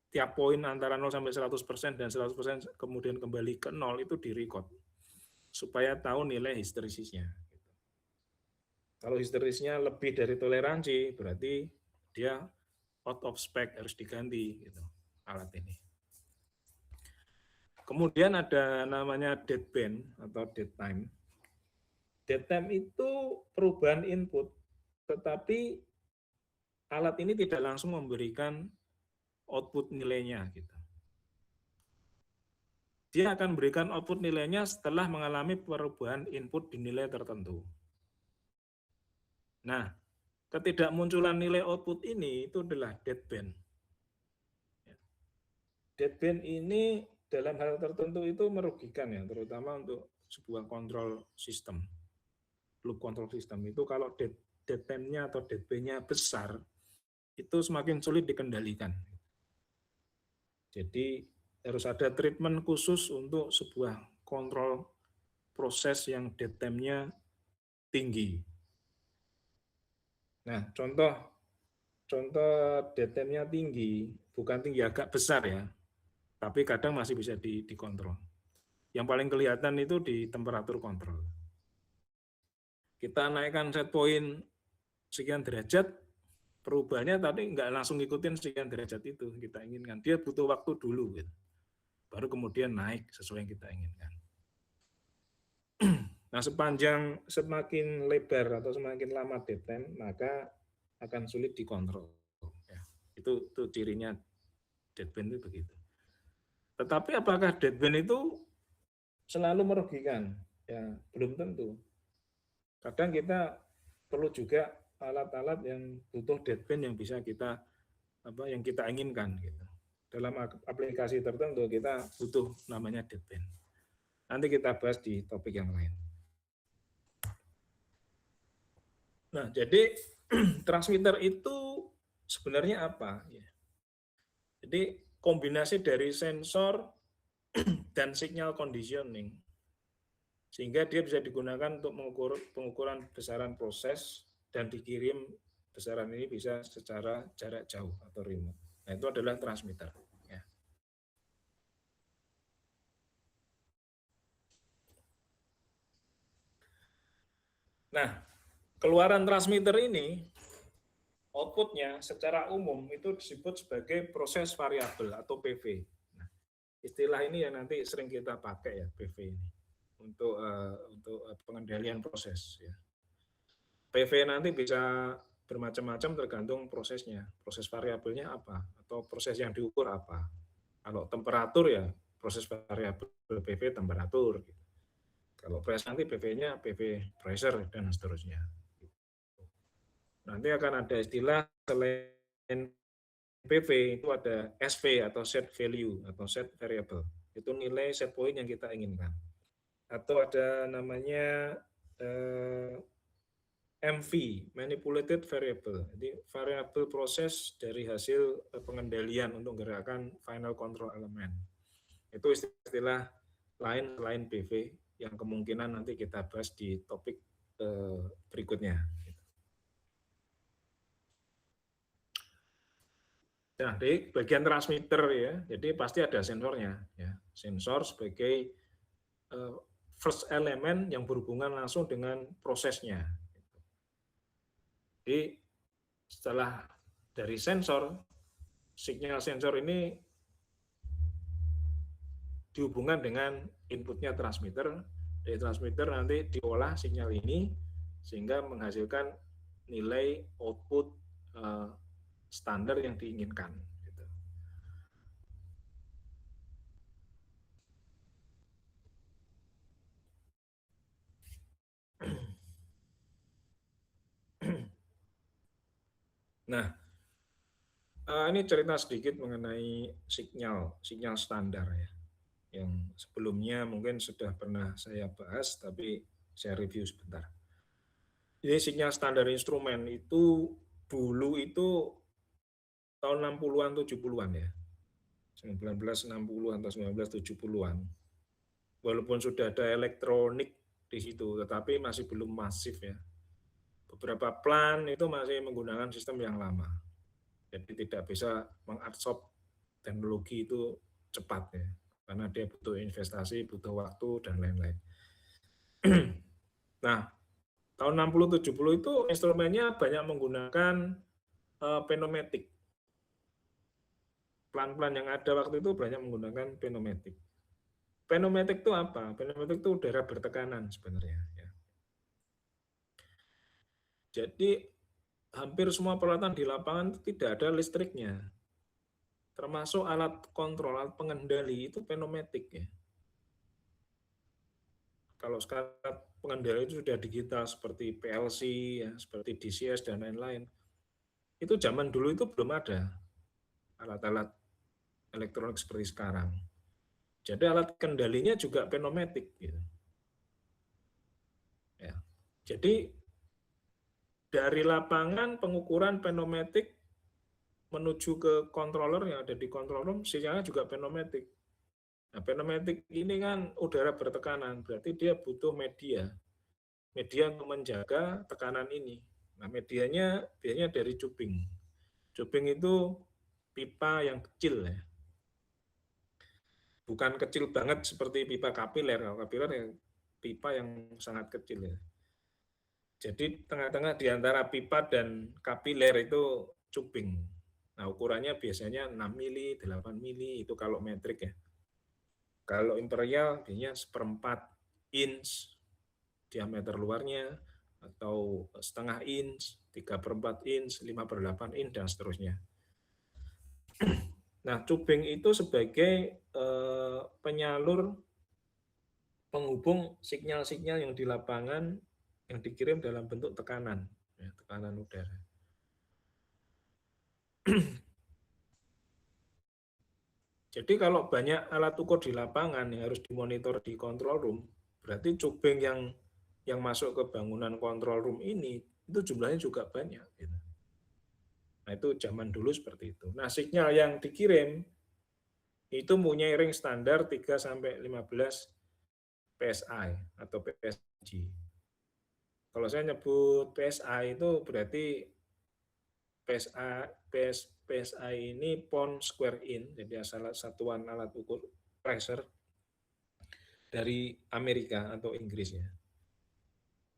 A: tiap poin antara 0 sampai 100% dan 100% kemudian kembali ke 0 itu direcord supaya tahu nilai histeresisnya. Kalau histeresisnya lebih dari toleransi, berarti dia out of spec, harus diganti gitu, alat ini. Kemudian ada namanya deadband atau dead time. Dead time itu perubahan input, tetapi alat ini tidak langsung memberikan output nilainya gitu. Dia akan memberikan output nilainya setelah mengalami perubahan input di nilai tertentu. Nah, ketidakmunculan nilai output ini itu adalah deadband. Deadband ini dalam hal tertentu itu merugikan ya, terutama untuk sebuah kontrol sistem, loop control system itu kalau dead time-nya atau deadband-nya besar, itu semakin sulit dikendalikan. Jadi harus ada treatment khusus untuk sebuah kontrol proses yang dead time-nya tinggi. Nah, contoh dead time-nya tinggi, bukan tinggi agak besar ya, tapi kadang masih bisa dikontrol. Yang paling kelihatan itu di temperatur kontrol. Kita naikkan set point sekian derajat, perubahannya tapi nggak langsung ngikutin sekian derajat itu kita inginkan. Dia butuh waktu dulu, gitu. Baru kemudian naik sesuai yang kita inginkan. Nah, semakin lebar atau semakin lama dead time, maka akan sulit dikontrol. Ya, itu cirinya deadband itu begitu. Tetapi apakah deadband itu selalu merugikan? Ya, belum tentu. Kadang kita perlu juga alat-alat yang butuh deadband yang bisa yang kita inginkan gitu. Dalam aplikasi tertentu kita butuh namanya deadband. Nanti kita bahas di topik yang lain. Nah, jadi transmitter itu sebenarnya apa? Jadi kombinasi dari sensor dan signal conditioning, sehingga dia bisa digunakan untuk pengukuran besaran proses dan dikirim besaran ini bisa secara jarak jauh atau remote. Nah, itu adalah transmitter. Ya. Nah, keluaran transmitter ini outputnya secara umum itu disebut sebagai proses variabel atau PV. Nah, istilah ini yang nanti sering kita pakai ya, PV ini untuk pengendalian proses. Ya. PV nanti bisa bermacam-macam tergantung prosesnya. Proses variabelnya apa atau proses yang diukur apa. Kalau temperatur ya proses variabel PV temperatur. Kalau press nanti PV-nya PV pressure dan seterusnya. Nanti akan ada istilah selain PV itu ada SV atau set value atau set variable. Itu nilai set point yang kita inginkan. Atau ada namanya MV, manipulated variable. Jadi variabel proses dari hasil pengendalian untuk gerakan final control element. Itu istilah lain selain PV yang kemungkinan nanti kita bahas di topik berikutnya. Nah, di bagian transmitter ya, jadi pasti ada sensornya. Ya. Sensor sebagai first elemen yang berhubungan langsung dengan prosesnya. Jadi setelah dari sensor, sinyal sensor ini dihubungkan dengan inputnya transmitter. Dari transmitter nanti diolah sinyal ini sehingga menghasilkan nilai output standar yang diinginkan. Nah, ini cerita sedikit mengenai sinyal standar ya, yang sebelumnya mungkin sudah pernah saya bahas, tapi saya review sebentar. Jadi sinyal standar instrumen itu dulu itu tahun 60-an 70-an ya. 1960-an atau 1970-an. Walaupun sudah ada elektronik di situ, tetapi masih belum masif ya. Beberapa plan itu masih menggunakan sistem yang lama. Jadi tidak bisa mengabsorb teknologi itu cepat ya. Karena dia butuh investasi, butuh waktu, dan lain-lain. Nah, tahun 60-70 itu instrumennya banyak menggunakan pneumatik. Plan-plan yang ada waktu itu banyak menggunakan pneumatik. Pneumatik itu apa? Pneumatik itu udara bertekanan sebenarnya. Ya. Jadi hampir semua peralatan di lapangan itu tidak ada listriknya. Termasuk alat kontrol, alat pengendali itu pneumatik ya. Kalau sekarang pengendali itu sudah digital seperti PLC, ya, seperti DCS dan lain-lain. Itu zaman dulu itu belum ada alat-alat elektronik seperti sekarang. Jadi alat kendalinya juga pneumatik. Gitu. Ya. Jadi dari lapangan pengukuran pneumatik menuju ke controller yang ada di control room, sinyalnya juga pneumatik. Nah, pneumatik ini kan udara bertekanan, berarti dia butuh media untuk menjaga tekanan ini. Nah, medianya biasanya dari cuping. Cuping itu pipa yang kecil ya. Bukan kecil banget seperti pipa kapiler. Kalau kapiler ya pipa yang sangat kecil ya. Jadi tengah-tengah di antara pipa dan kapiler itu cuping. Nah, ukurannya biasanya 6 mili, 8 mili, itu kalau metrik ya. Kalau imperial biasanya 1/4 inch diameter luarnya, atau setengah inch, 3/4 inch, 5/8 inch, dan seterusnya. Nah, cuping itu sebagai penyalur penghubung sinyal-sinyal yang di lapangan yang dikirim dalam bentuk tekanan, ya, tekanan udara. Jadi kalau banyak alat ukur di lapangan yang harus dimonitor di control room, berarti cuping yang masuk ke bangunan control room ini itu jumlahnya juga banyak. Gitu. Nah itu zaman dulu seperti itu. Nah sinyal yang dikirim itu punya ring standar 3-15 PSI atau PSI. Kalau saya nyebut PSI itu berarti PSI ini pound square inch, jadi satuan alat ukur pressure dari Amerika atau Inggris ya.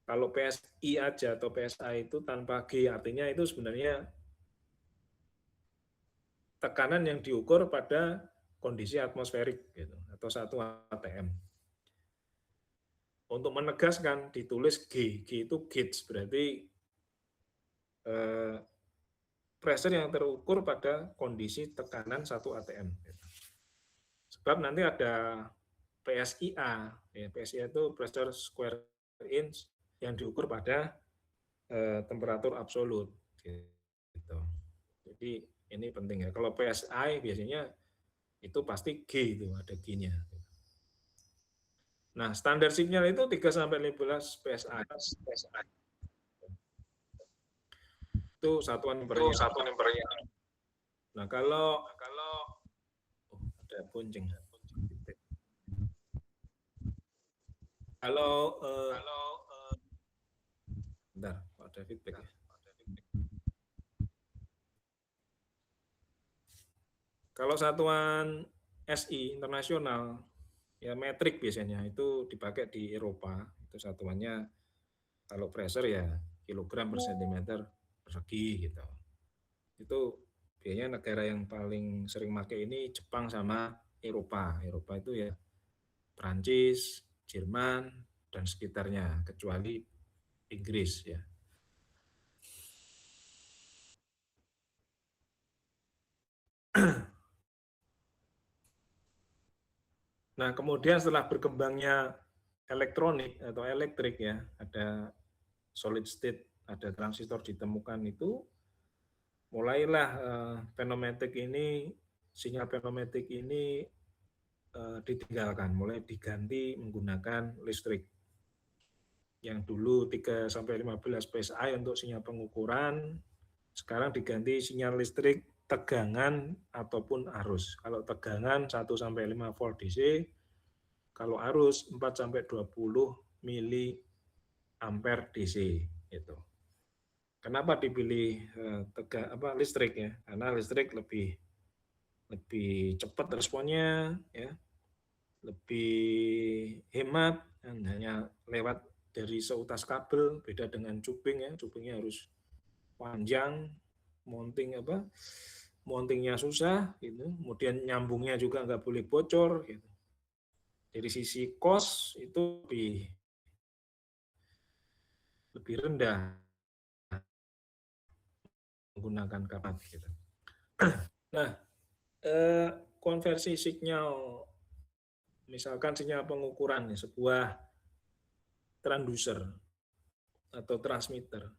A: Kalau PSI aja atau PSI itu tanpa G, artinya itu sebenarnya tekanan yang diukur pada kondisi atmosferik gitu, atau 1 atm. Untuk menegaskan ditulis G, G itu gauge, berarti pressure yang terukur pada kondisi tekanan 1 atm. Sebab nanti ada PSIA, ya, PSIA itu pressure square inch yang diukur pada temperatur absolut. Gitu. Jadi ini penting ya. Kalau PSI biasanya itu pasti G itu, ada G-nya. Nah, standar sinyal itu 3-15 PSI. Itu satuan imperial. Nah, kalau ada bonceng. Kalau bentar, ada feedback ya. Kalau satuan SI internasional ya metrik biasanya itu dipakai di Eropa, itu satuannya kalau pressure ya kilogram per sentimeter persegi gitu. Itu biasanya negara yang paling sering pakai ini Jepang sama Eropa. Eropa itu ya Prancis, Jerman, dan sekitarnya, kecuali Inggris ya. Nah, kemudian setelah berkembangnya elektronik atau elektrik ya, ada solid state, ada transistor ditemukan itu, mulailah pneumatik ini, sinyal pneumatik ini ditinggalkan, mulai diganti menggunakan listrik. Yang dulu 3-15 PSI untuk sinyal pengukuran, Sekarang diganti sinyal listrik tegangan ataupun arus. Kalau tegangan 1 sampai 5 volt DC, kalau arus 4 sampai 20 mili ampere DC itu. Kenapa dipilih listrik ya? Karena listrik lebih cepat responnya ya, lebih hemat dan hanya lewat dari seutas kabel, beda dengan cuping ya, cupingnya harus panjang, mountingnya susah gitu, kemudian nyambungnya juga nggak boleh bocor gitu. Dari sisi cost itu lebih rendah menggunakan kabel gitu. Nah, konversi sinyal, misalkan sinyal pengukuran sebuah transducer atau transmitter,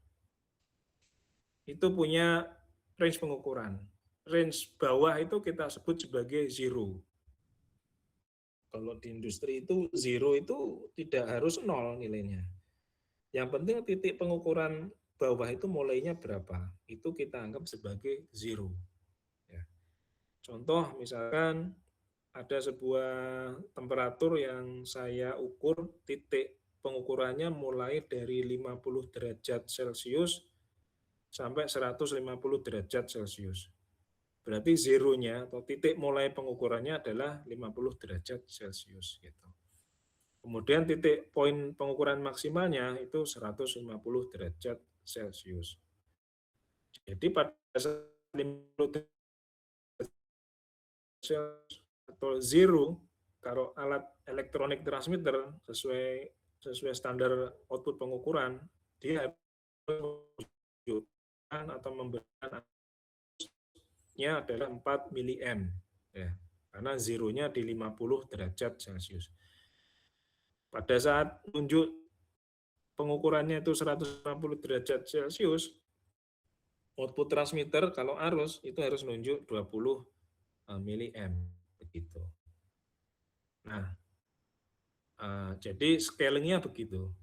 A: itu punya range pengukuran. Range bawah itu kita sebut sebagai zero. Kalau di industri itu zero itu tidak harus nol nilainya. Yang penting titik pengukuran bawah itu mulainya berapa, itu kita anggap sebagai zero. Ya. Contoh misalkan ada sebuah temperatur yang saya ukur, titik pengukurannya mulai dari 50 derajat Celcius sampai 150 derajat Celcius. Berarti zeronya atau titik mulai pengukurannya adalah 50 derajat Celcius. Gitu. Kemudian titik poin pengukuran maksimalnya itu 150 derajat Celcius. Jadi pada 50 derajat Celcius atau zero, kalau alat elektronik transmitter sesuai standar output pengukuran, dia menunjukkan atau memberikan nya adalah 4 miliamp ya, karena zeronya di 50 derajat Celcius. Pada saat tunjuk pengukurannya itu 150 derajat Celcius, output transmitter kalau arus itu harus nunjuk 20 miliamp begitu. Nah, jadi scalingnya begitu.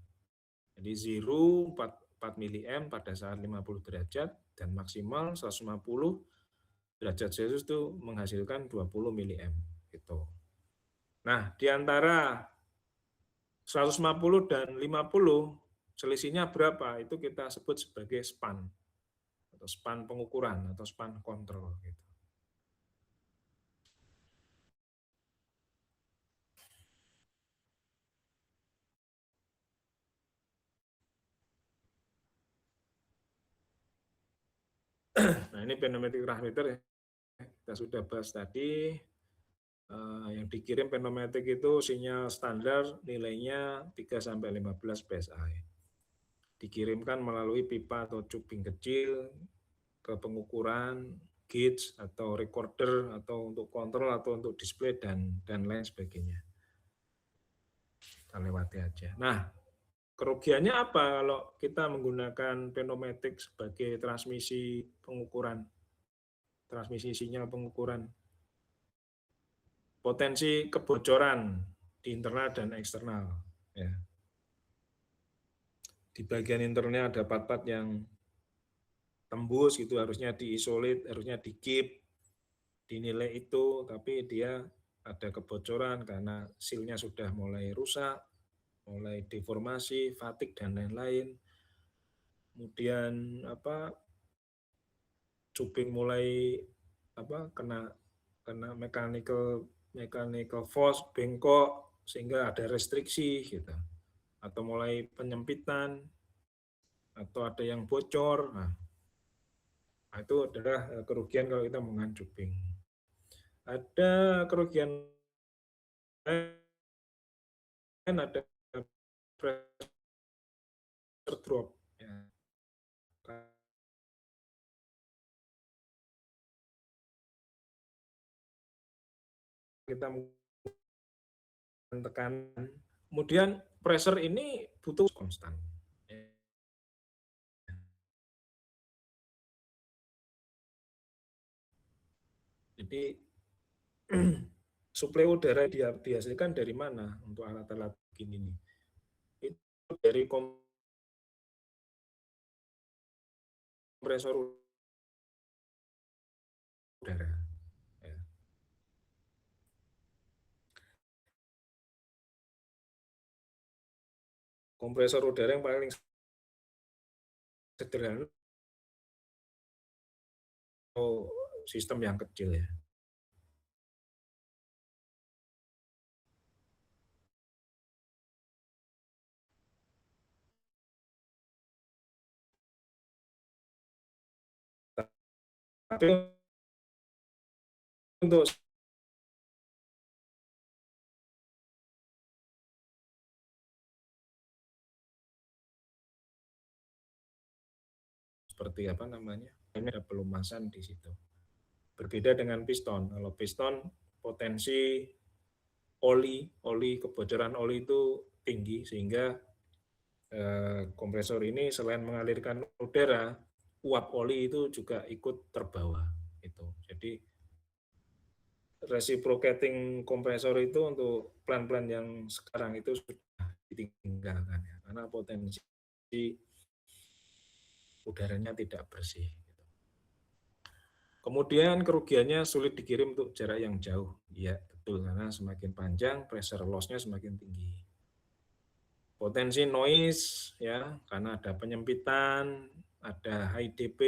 A: Jadi zero 4 miliamp pada saat 50 derajat dan maksimal 150 derajat Celcius itu menghasilkan 20 miliamp gitu. Nah, di antara 150 dan 50 selisihnya berapa? Itu kita sebut sebagai span atau span pengukuran atau span kontrol gitu. Nah, ini pneumatic transmitter ya. Kita sudah bahas tadi. Yang dikirim pneumatic itu sinyal standar nilainya 3 sampai 15 PSI. Dikirimkan melalui pipa atau cuping kecil ke pengukuran, gauge atau recorder atau untuk kontrol atau untuk display dan lain sebagainya. Kita lewati aja. Nah, kerugiannya apa kalau kita menggunakan pneumatic sebagai transmisi pengukuran, transmisi sinyal pengukuran? Potensi kebocoran di internal dan eksternal. Ya. Di bagian internalnya ada part-part yang tembus gitu, harusnya diisolate, harusnya di-keep, dinilai itu, tapi dia ada kebocoran karena sealnya sudah mulai rusak, mulai deformasi, fatigue dan lain-lain. Kemudian cuping mulai kena mechanical force, bengkok sehingga ada restriksi gitu. Atau mulai penyempitan atau ada yang bocor. Nah, itu adalah kerugian kalau kita menggunakan cuping. Ada kerugian lain, ada pressure drop ya. Kita tekanan, kemudian pressure ini butuh konstan. Jadi suplai udara dihasilkan dari mana untuk alat-alat begini nih? Itu dari kompresor udara. Ya. Kompresor udara yang paling sederhana atau sistem yang kecil ya. Tapi untuk seperti apa namanya, ini ada pelumasan di situ. Berbeda dengan piston. Kalau piston potensi oli kebocoran oli itu tinggi sehingga kompresor ini selain mengalirkan udara, uap oli itu juga ikut terbawa. Itu. Jadi reciprocating kompresor itu untuk plan-plan yang sekarang itu sudah ditinggalkan ya, karena potensi udaranya tidak bersih. Kemudian kerugiannya sulit dikirim untuk jarak yang jauh. Ya, betul, karena semakin panjang pressure loss-nya semakin tinggi. Potensi noise ya, karena ada penyempitan, ada high dP,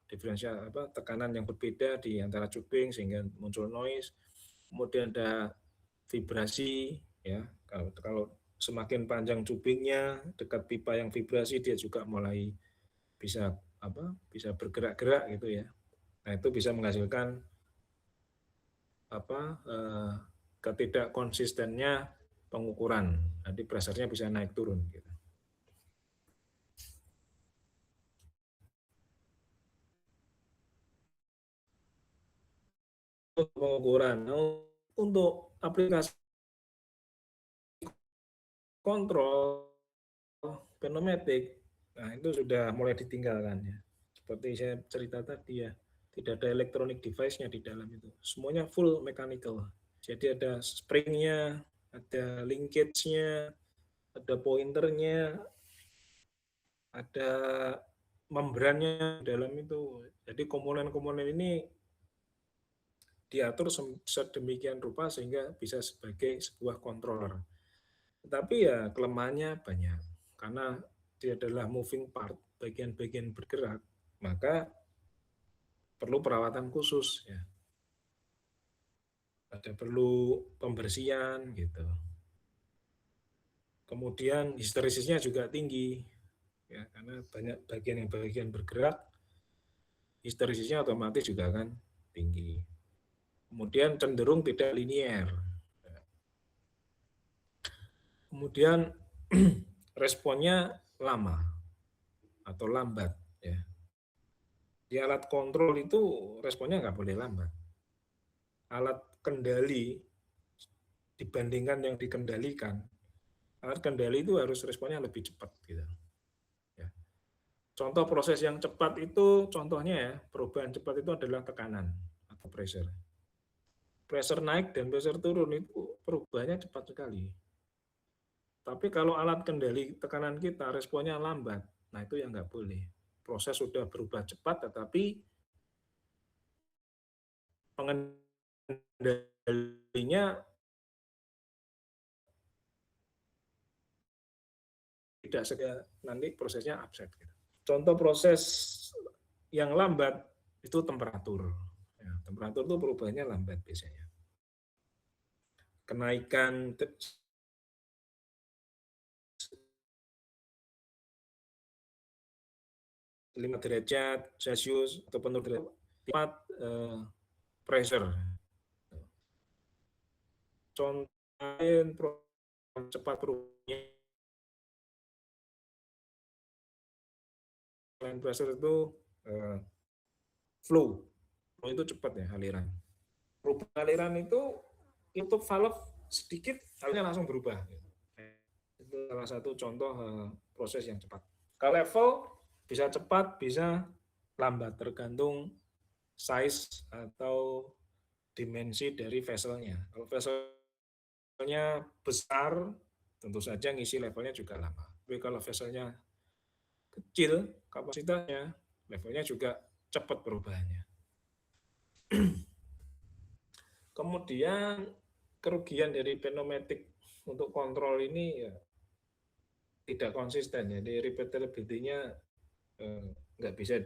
A: diferensial tekanan yang berbeda di antara cuping sehingga muncul noise. Kemudian ada vibrasi ya. Kalau semakin panjang cupingnya dekat pipa yang vibrasi, dia juga mulai bisa bisa bergerak-gerak gitu ya. Nah, itu bisa menghasilkan ketidak konsistennya pengukuran. Nanti pressure-nya bisa naik turun gitu. Untuk pengukuran, untuk aplikasi kontrol pneumatik, nah itu sudah mulai ditinggalkan ya. Seperti saya cerita tadi ya, tidak ada electronic device-nya di dalam itu. Semuanya full mechanical. Jadi ada spring-nya, ada linkage-nya, ada pointernya, ada membrannya dalam itu. Jadi komponen-komponen ini diatur sedemikian rupa sehingga bisa sebagai sebuah controller. Tetapi ya kelemahannya banyak. Karena dia adalah moving part, bagian-bagian bergerak, maka perlu perawatan khusus ya. Ada perlu pembersihan gitu. Kemudian histerisisnya juga tinggi ya, karena banyak bagian bergerak, histerisisnya otomatis juga akan tinggi. Kemudian cenderung tidak linier. Kemudian responnya lama atau lambat ya. Di alat kontrol itu responnya nggak boleh lambat. Alat kendali dibandingkan yang dikendalikan, alat kendali itu harus responnya lebih cepat gitu. Ya. Contoh proses yang cepat itu, contohnya ya, perubahan cepat itu adalah tekanan atau pressure. Pressure naik dan pressure turun itu perubahannya cepat sekali. Tapi kalau alat kendali tekanan kita responnya lambat, nah itu yang nggak boleh. Proses sudah berubah cepat, tetapi pengendalinya tidak segera, nanti prosesnya upset. Contoh proses yang lambat itu temperatur. Ya, temperatur itu perubahannya lambat biasanya. Kenaikan 5 derajat Celcius atau penuh derajat pressure. Contoh lain cepat perubahannya pressure itu flow itu cepat ya aliran. Perubahan aliran itu tutup valve sedikit, alirannya langsung berubah. Itu salah satu contoh proses yang cepat. Kalau level bisa cepat, bisa lambat, tergantung size atau dimensi dari vesselnya. Kalau vesselnya besar, tentu saja ngisi levelnya juga lama. Tapi kalau vesselnya kecil kapasitasnya, levelnya juga cepat perubahannya. Kemudian kerugian dari pneumatik untuk kontrol ini ya tidak konsisten, jadi repeatability-nya nggak bisa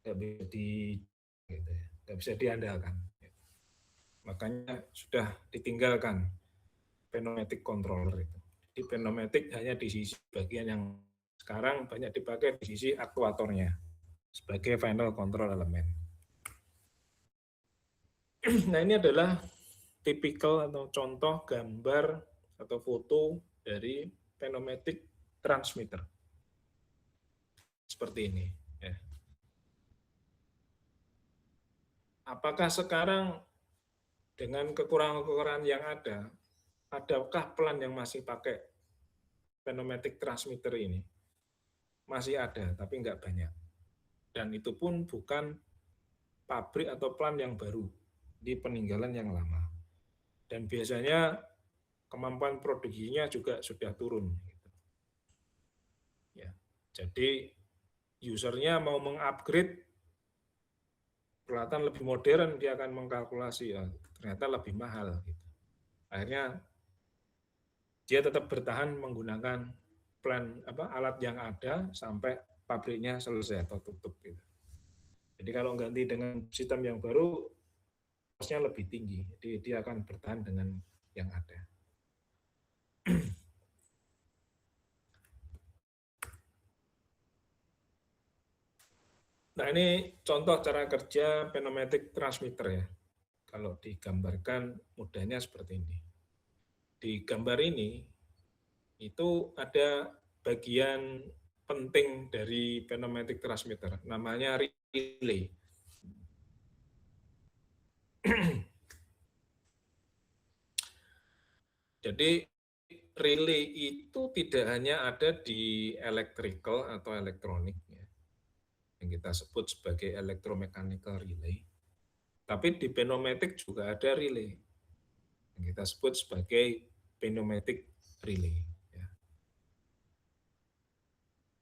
A: nggak bisa di gitu ya, nggak bisa diandalkan. Makanya sudah ditinggalkan pneumatic controller itu. Di pneumatic hanya di sisi bagian yang sekarang banyak dipakai di sisi aktuatornya sebagai final control element. Nah, ini adalah tipikal atau contoh gambar atau foto dari pneumatic transmitter. Seperti ini. Ya. Apakah sekarang dengan kekurangan-kekurangan yang ada, adakah pelan yang masih pakai pneumatic transmitter ini? Masih ada, tapi nggak banyak. Dan itu pun bukan pabrik atau pelan yang baru, di peninggalan yang lama. Dan biasanya kemampuan produksinya juga sudah turun. Ya, jadi usernya mau mengupgrade peralatan lebih modern, dia akan mengkalkulasi ya, ternyata lebih mahal. Akhirnya dia tetap bertahan menggunakan plan alat yang ada sampai pabriknya selesai atau tutup. Gitu. Jadi kalau ganti dengan sistem yang baru, kosnya lebih tinggi. Jadi dia akan bertahan dengan yang ada. Nah, ini contoh cara kerja pneumatic transmitter ya. Kalau digambarkan mudahnya seperti ini. Di gambar ini, itu ada bagian penting dari pneumatic transmitter, namanya relay. Jadi relay itu tidak hanya ada di electrical atau elektronik, ya, yang kita sebut sebagai electromechanical relay, tapi di pneumatic juga ada relay, yang kita sebut sebagai pneumatic relay. Ya.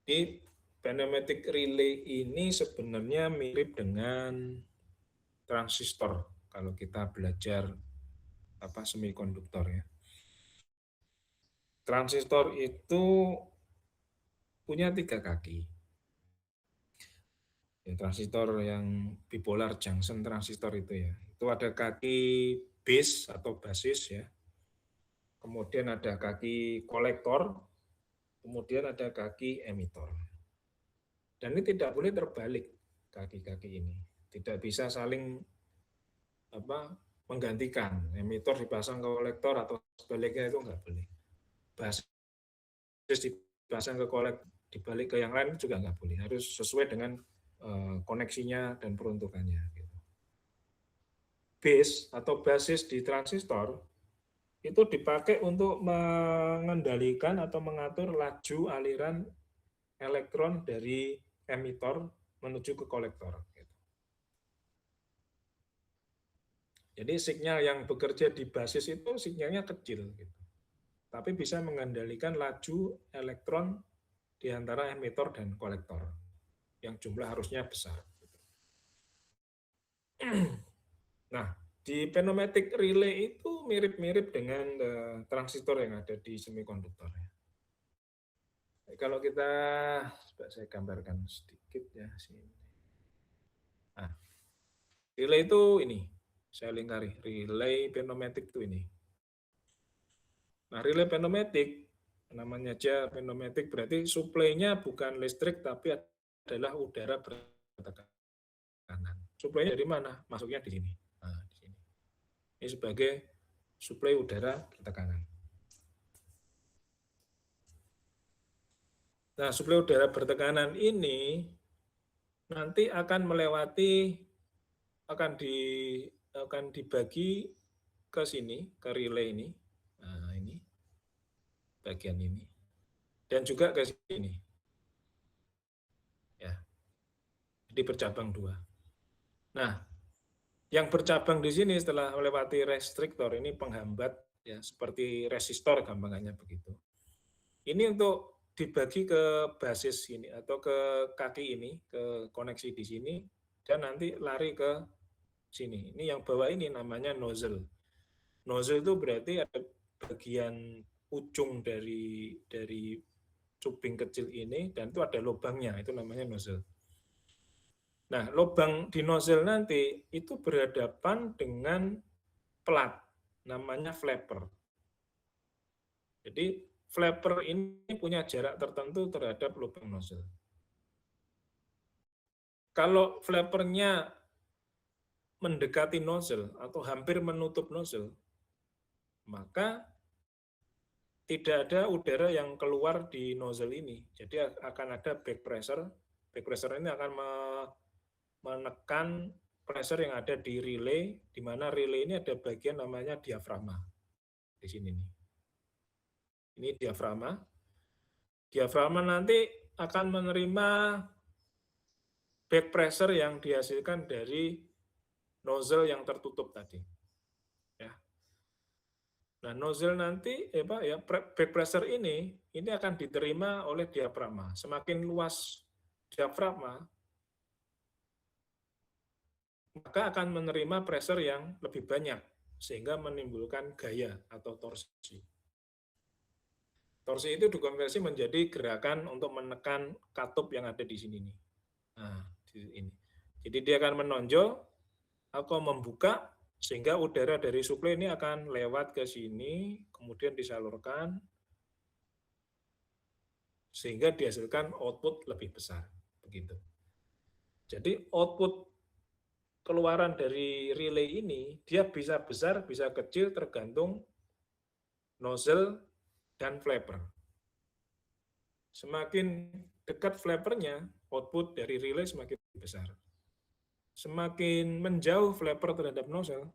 A: Di pneumatic relay ini sebenarnya mirip dengan transistor kalau kita belajar semikonduktor ya. Transistor itu punya 3 kaki. Ya, transistor yang bipolar junction transistor itu ya. Itu ada kaki base atau basis ya. Kemudian ada kaki kolektor, kemudian ada kaki emitor. Dan ini tidak boleh terbalik kaki-kaki ini. Tidak bisa saling menggantikan. Emitor dipasang ke kolektor atau sebaliknya itu enggak boleh. Basis dipasang ke kolektor dibalik ke yang lain juga enggak boleh. Harus sesuai dengan koneksinya dan peruntukannya. Base atau basis di transistor itu dipakai untuk mengendalikan atau mengatur laju aliran elektron dari emitor menuju ke kolektor. Jadi sinyal yang bekerja di basis itu sinyalnya kecil, tapi bisa mengendalikan laju elektron di antara emitor dan kolektor, yang jumlah harusnya besar. Nah, di pneumatic relay itu mirip-mirip dengan transistor yang ada di semikonduktor. Kalau kita, saya gambarkan sedikit ya sini. Nah, relay itu ini, saya lingkari. Relay pneumatic itu ini. Nah, relay pneumatic, namanya aja pneumatic berarti suplainya bukan listrik tapi adalah udara bertekanan. Suplainya dari mana? Masuknya di sini. Nah, di sini. Ini sebagai suplai udara bertekanan. Nah, suplai udara bertekanan ini nanti akan melewati, akan dibagi ke sini, ke relay ini. Nah, ini bagian ini. Dan juga ke sini. Ya. Jadi bercabang 2. Nah, yang bercabang di sini setelah melewati restriktor ini penghambat ya, seperti resistor gampangannya begitu. Ini untuk dibagi ke basis ini atau ke kaki ini, ke koneksi di sini dan nanti lari ke sini. Ini yang bawah ini namanya nozzle. Nozzle itu berarti ada bagian ujung dari cuping kecil ini dan itu ada lubangnya, itu namanya nozzle. Nah, lubang di nozzle nanti itu berhadapan dengan pelat, namanya flapper. Jadi flapper ini punya jarak tertentu terhadap lubang nozzle. Kalau flappernya mendekati nozzle atau hampir menutup nozzle, maka tidak ada udara yang keluar di nozzle ini. Jadi akan ada back pressure. Back pressure ini akan menekan pressure yang ada di relay, di mana relay ini ada bagian namanya diafragma. Di sini nih. Ini diafragma. Diafragma nanti akan menerima back pressure yang dihasilkan dari nozzle yang tertutup tadi. Ya. Nah, nozzle nanti back pressure ini akan diterima oleh diafragma. Semakin luas diafragma, maka akan menerima pressure yang lebih banyak sehingga menimbulkan gaya atau torsi. Torsi itu dikonversi menjadi gerakan untuk menekan katup yang ada di sini nih. Nah, di ini. Jadi dia akan menonjol atau membuka sehingga udara dari suplai ini akan lewat ke sini, kemudian disalurkan sehingga dihasilkan output lebih besar, begitu. Jadi output keluaran dari relay ini dia bisa besar, bisa kecil tergantung nozzle dan flapper. Semakin dekat flappernya, output dari relay semakin besar. Semakin menjauh flapper terhadap nozzle,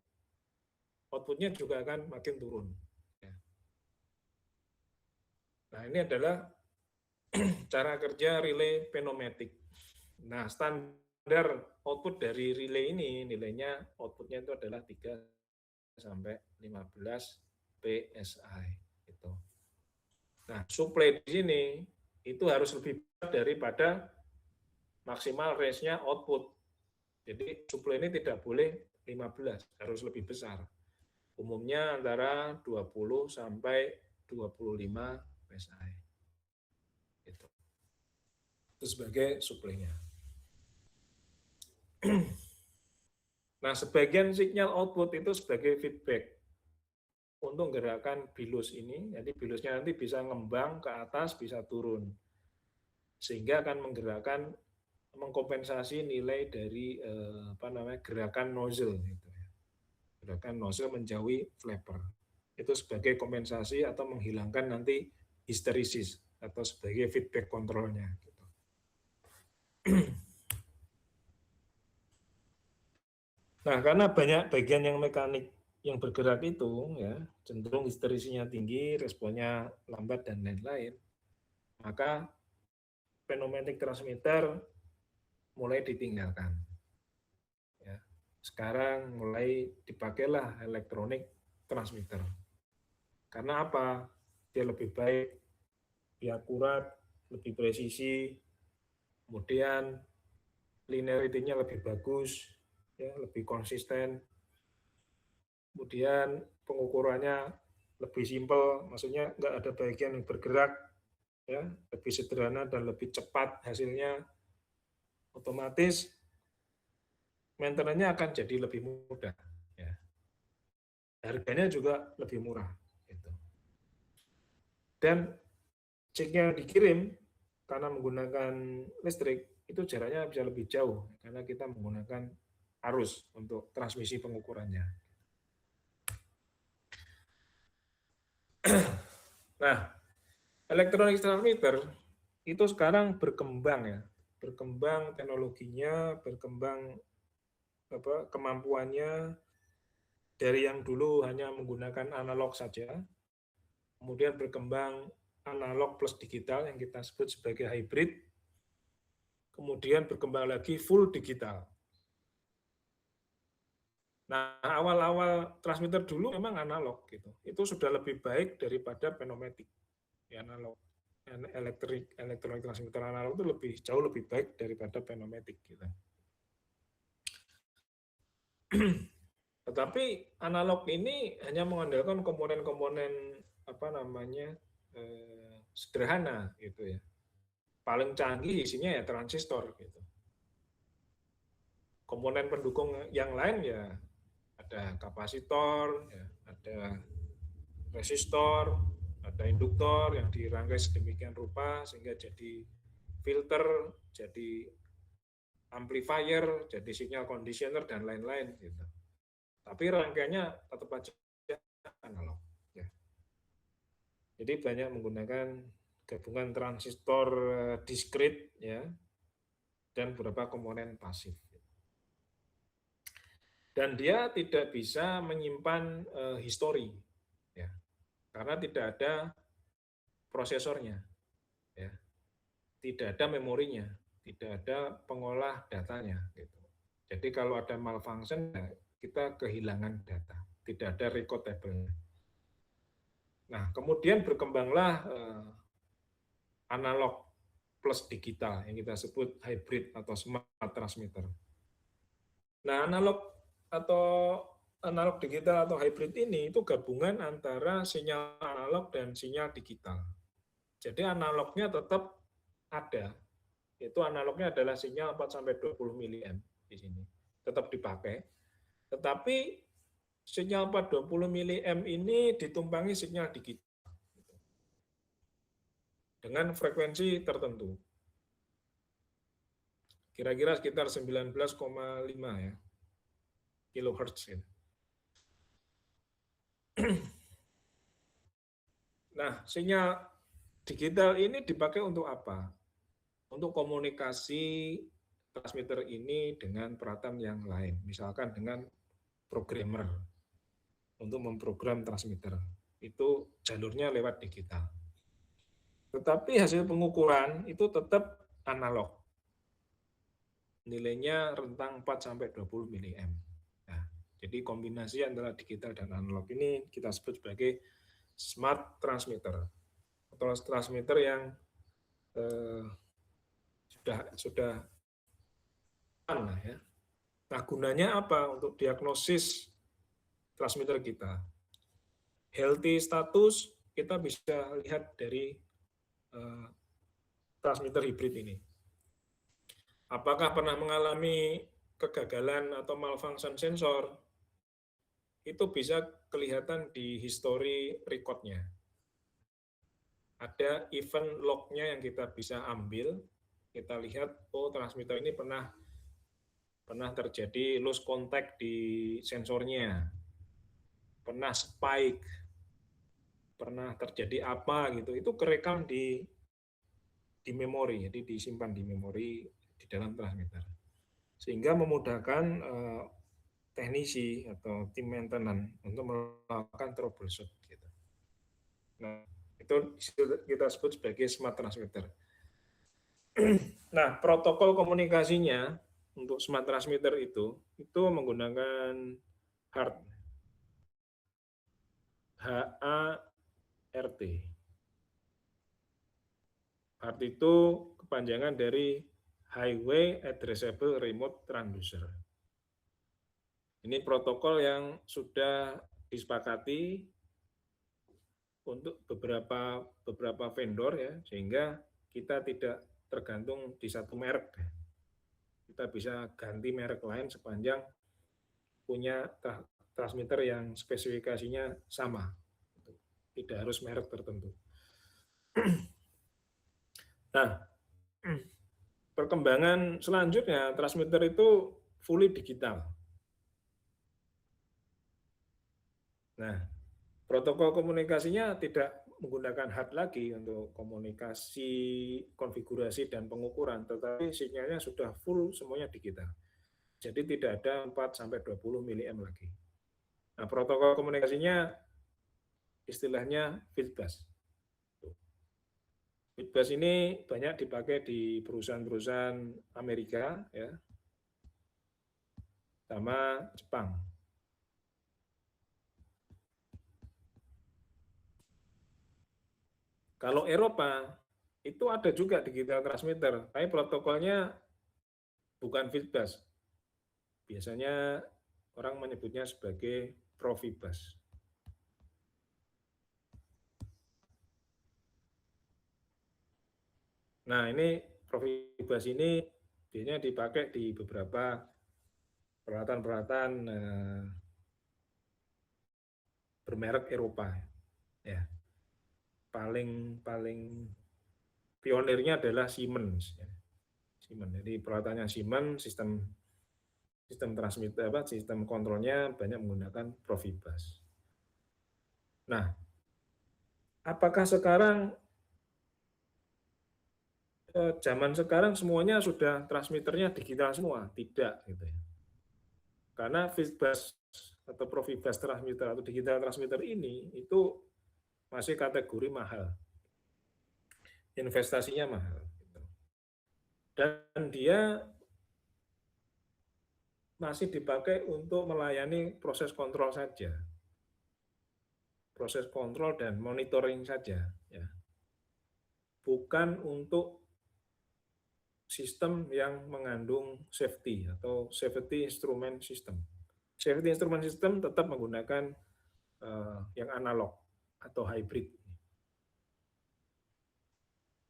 A: outputnya juga akan makin turun. Nah, ini adalah cara kerja relay pneumatik. Nah, standar output dari relay ini, nilainya outputnya itu adalah 3 sampai 15 PSI. Gitu. Nah, supply di sini itu harus lebih besar daripada maksimal range-nya output. Jadi supply ini tidak boleh 15, harus lebih besar. Umumnya antara 20 sampai 25 PSI. Itu sebagai supply-nya. Nah, sebagian signal output itu sebagai feedback untuk gerakan bilus ini. Jadi bilusnya nanti bisa ngembang ke atas, bisa turun. Sehingga akan mengkompensasi nilai dari gerakan nozzle gitu ya. Gerakan nozzle menjauhi flapper. Itu sebagai kompensasi atau menghilangkan nanti histerisis atau sebagai feedback kontrolnya gitu. Nah, karena banyak bagian yang mekanik yang bergerak itu ya cenderung histerisinya tinggi, responnya lambat dan lain-lain, maka pneumatic transmitter mulai ditinggalkan. Ya. Sekarang mulai dipakailah elektronik transmitter. Karena apa? Dia lebih baik, dia akurat, lebih presisi, kemudian linearity-nya lebih bagus, ya, lebih konsisten, kemudian pengukurannya lebih simpel, maksudnya nggak ada bagian yang bergerak, ya, lebih sederhana dan lebih cepat hasilnya, otomatis maintenance-nya akan jadi lebih mudah. Ya. Harganya juga lebih murah. Gitu. Dan chipnya dikirim karena menggunakan listrik, itu jaraknya bisa lebih jauh karena kita menggunakan arus untuk transmisi pengukurannya. Nah, elektronik transmitter itu sekarang berkembang ya, berkembang teknologinya, berkembang kemampuannya dari yang dulu hanya menggunakan analog saja, kemudian berkembang analog plus digital yang kita sebut sebagai hybrid, kemudian berkembang lagi full digital. Nah, awal-awal transmitter dulu memang analog gitu. Itu sudah lebih baik daripada pneumatik. Ya, analog. Elektronik transmitter analog itu jauh lebih baik daripada pneumatik gitu. Tetapi analog ini hanya mengandalkan komponen-komponen sederhana gitu ya. Paling canggih isinya ya transistor gitu. Komponen pendukung yang lain ya ada kapasitor, ya, ada resistor, ada induktor yang dirangkai sedemikian rupa sehingga jadi filter, jadi amplifier, jadi signal conditioner dan lain-lain gitu. Tapi rangkaiannya tetap aja analog. Ya. Jadi banyak menggunakan gabungan transistor diskrit ya dan beberapa komponen pasif. Dan dia tidak bisa menyimpan histori, ya, karena tidak ada prosesornya, ya, tidak ada memorinya, tidak ada pengolah datanya. Gitu. Jadi kalau ada malfunction, ya, kita kehilangan data, tidak ada record table. Nah, kemudian berkembanglah analog plus digital yang kita sebut hybrid atau smart transmitter. Nah, analog digital atau hybrid ini itu gabungan antara sinyal analog dan sinyal digital. Jadi analognya tetap ada. Itu analognya adalah sinyal 4 sampai 20 miliamp di sini. Tetap dipakai. Tetapi sinyal 420 miliamp ini ditumpangi sinyal digital dengan frekuensi tertentu. Kira-kira sekitar 19,5 ya kilohertz. Ya. Nah, sinyal digital ini dipakai untuk apa? Untuk komunikasi transmitter ini dengan peralatan yang lain, misalkan dengan programmer untuk memprogram transmitter. Itu jalurnya lewat digital. Tetapi hasil pengukuran itu tetap analog. Nilainya rentang 4 sampai 20 miliamp. Nah, jadi kombinasi antara digital dan analog ini kita sebut sebagai smart transmitter atau transmitter yang sudah lah ya. Nah, gunanya apa untuk diagnosis transmitter kita? Healthy status kita bisa lihat dari transmitter hybrid ini. Apakah pernah mengalami kegagalan atau malfunction sensor? Itu bisa kelihatan di history record-nya. Ada event log-nya yang kita bisa ambil. Kita lihat, oh transmitter ini pernah terjadi loose contact di sensornya, pernah spike, pernah terjadi apa gitu. Itu kerekam di memori, jadi disimpan di memori di dalam transmitter. Sehingga memudahkan teknisi atau tim maintenance untuk melakukan troubleshoot. Gitu. Nah, itu kita sebut sebagai smart transmitter. Nah, protokol komunikasinya untuk smart transmitter itu menggunakan HART. HART. HART itu kepanjangan dari Highway Addressable Remote Transducer. Ini protokol yang sudah disepakati untuk beberapa vendor ya, sehingga kita tidak tergantung di satu merek. Kita bisa ganti merek lain sepanjang punya transmitter yang spesifikasinya sama. Tidak harus merek tertentu. Nah, perkembangan selanjutnya transmitter itu fully digital. Nah, protokol komunikasinya tidak menggunakan HART lagi untuk komunikasi, konfigurasi, dan pengukuran, tetapi sinyalnya sudah full semuanya digital. Jadi tidak ada 4-20 miliamp lagi. Nah, protokol komunikasinya istilahnya fieldbus. Fieldbus ini banyak dipakai di perusahaan-perusahaan Amerika, ya, sama Jepang. Kalau Eropa, itu ada juga digital transmitter, tapi protokolnya bukan fieldbus. Biasanya orang menyebutnya sebagai Profibus. Nah, ini Profibus ini biasanya dipakai di beberapa peralatan-peralatan bermerek Eropa. Ya, paling pionirnya adalah Siemens. Ya. Siemens. Jadi peralatannya Siemens, sistem transmitter sistem kontrolnya banyak menggunakan Profibus. Nah, apakah sekarang zaman sekarang semuanya sudah transmitternya digital semua? Tidak, gitu ya. Karena Fitbus atau Profibus transmitter atau digital transmitter ini itu masih kategori mahal, investasinya mahal, gitu. Dan dia masih dipakai untuk melayani proses kontrol saja, proses kontrol dan monitoring saja, ya. Bukan untuk sistem yang mengandung safety atau safety instrument system. Safety instrument system tetap menggunakan yang analog atau hybrid.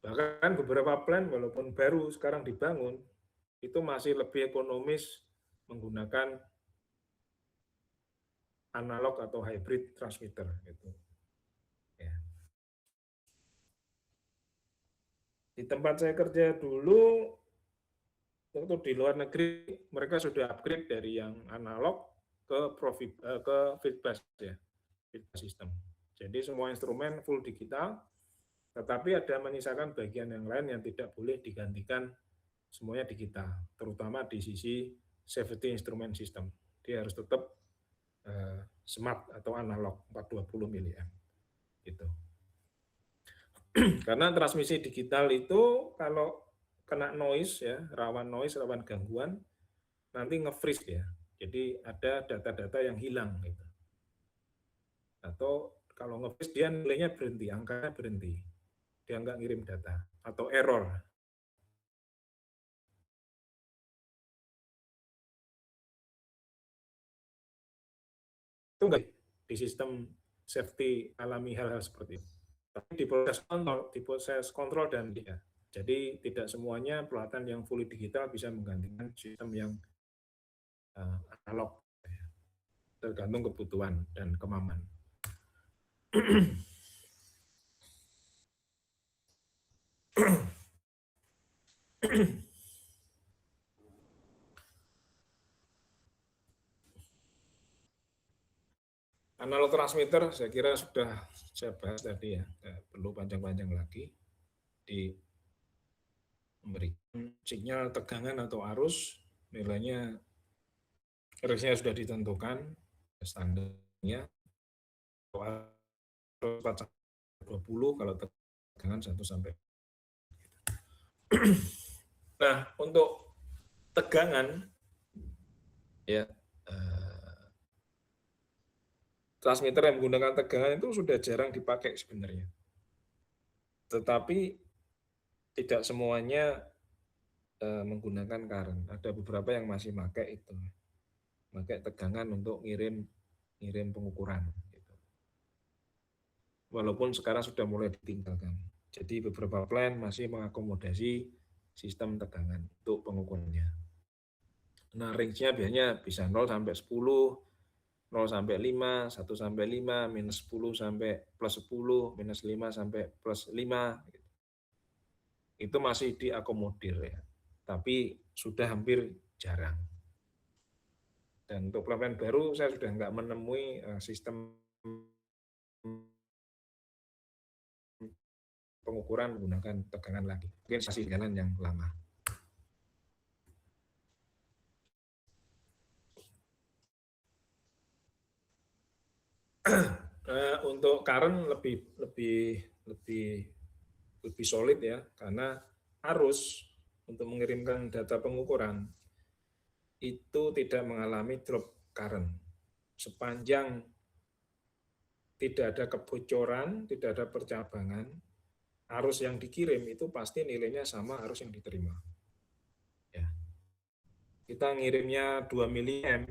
A: Bahkan beberapa plant walaupun baru sekarang dibangun, itu masih lebih ekonomis menggunakan analog atau hybrid transmitter. Gitu. Ya. Di tempat saya kerja dulu, waktu di luar negeri, mereka sudah upgrade dari yang analog ke Fitbus ya, Fitbus system. Jadi semua instrumen full digital, tetapi ada menyisakan bagian yang lain yang tidak boleh digantikan semuanya digital, terutama di sisi safety instrument system. Dia harus tetap smart atau analog 420 mA. Gitu. Karena transmisi digital itu kalau kena noise ya, rawan noise, rawan gangguan, nanti nge-freeze ya. Jadi ada data-data yang hilang gitu. Atau kalau nge-freeze dia nilainya berhenti, angkanya berhenti. Dia nggak ngirim data atau error. Itu enggak di sistem safety alami hal-hal seperti itu. Tapi di proses kontrol dan ya. Jadi tidak semuanya peralatan yang fully digital bisa menggantikan sistem yang analog, tergantung kebutuhan dan kemaman. Analog transmitter saya kira sudah saya bahas tadi ya, perlu panjang-panjang lagi. Di memberikan sinyal tegangan atau arus, nilainya sudah ditentukan standarnya 20 kalau tegangan 1 sampai. Nah, untuk tegangan ya transmitter yang menggunakan tegangan itu sudah jarang dipakai sebenarnya. Tetapi tidak semuanya menggunakan current. Ada beberapa yang masih pakai itu. Pakai tegangan untuk ngirim pengukuran. Gitu. Walaupun sekarang sudah mulai ditinggalkan. Jadi beberapa plant masih mengakomodasi sistem tegangan untuk pengukurannya. Nah, range-nya biasanya bisa 0 sampai 10, 0 sampai 5, 1 sampai 5, minus 10 sampai plus 10, minus 5 sampai plus 5. Itu masih diakomodir ya. Tapi sudah hampir jarang. Dan untuk plant baru saya sudah nggak menemui sistem pengukuran menggunakan tegangan lagi. Mungkin masih jalan yang lama. Untuk current lebih solid ya, karena arus untuk mengirimkan data pengukuran itu tidak mengalami drop current sepanjang tidak ada kebocoran, tidak ada percabangan. Arus yang dikirim itu pasti nilainya sama arus yang diterima. Ya. Kita ngirimnya 2 mA,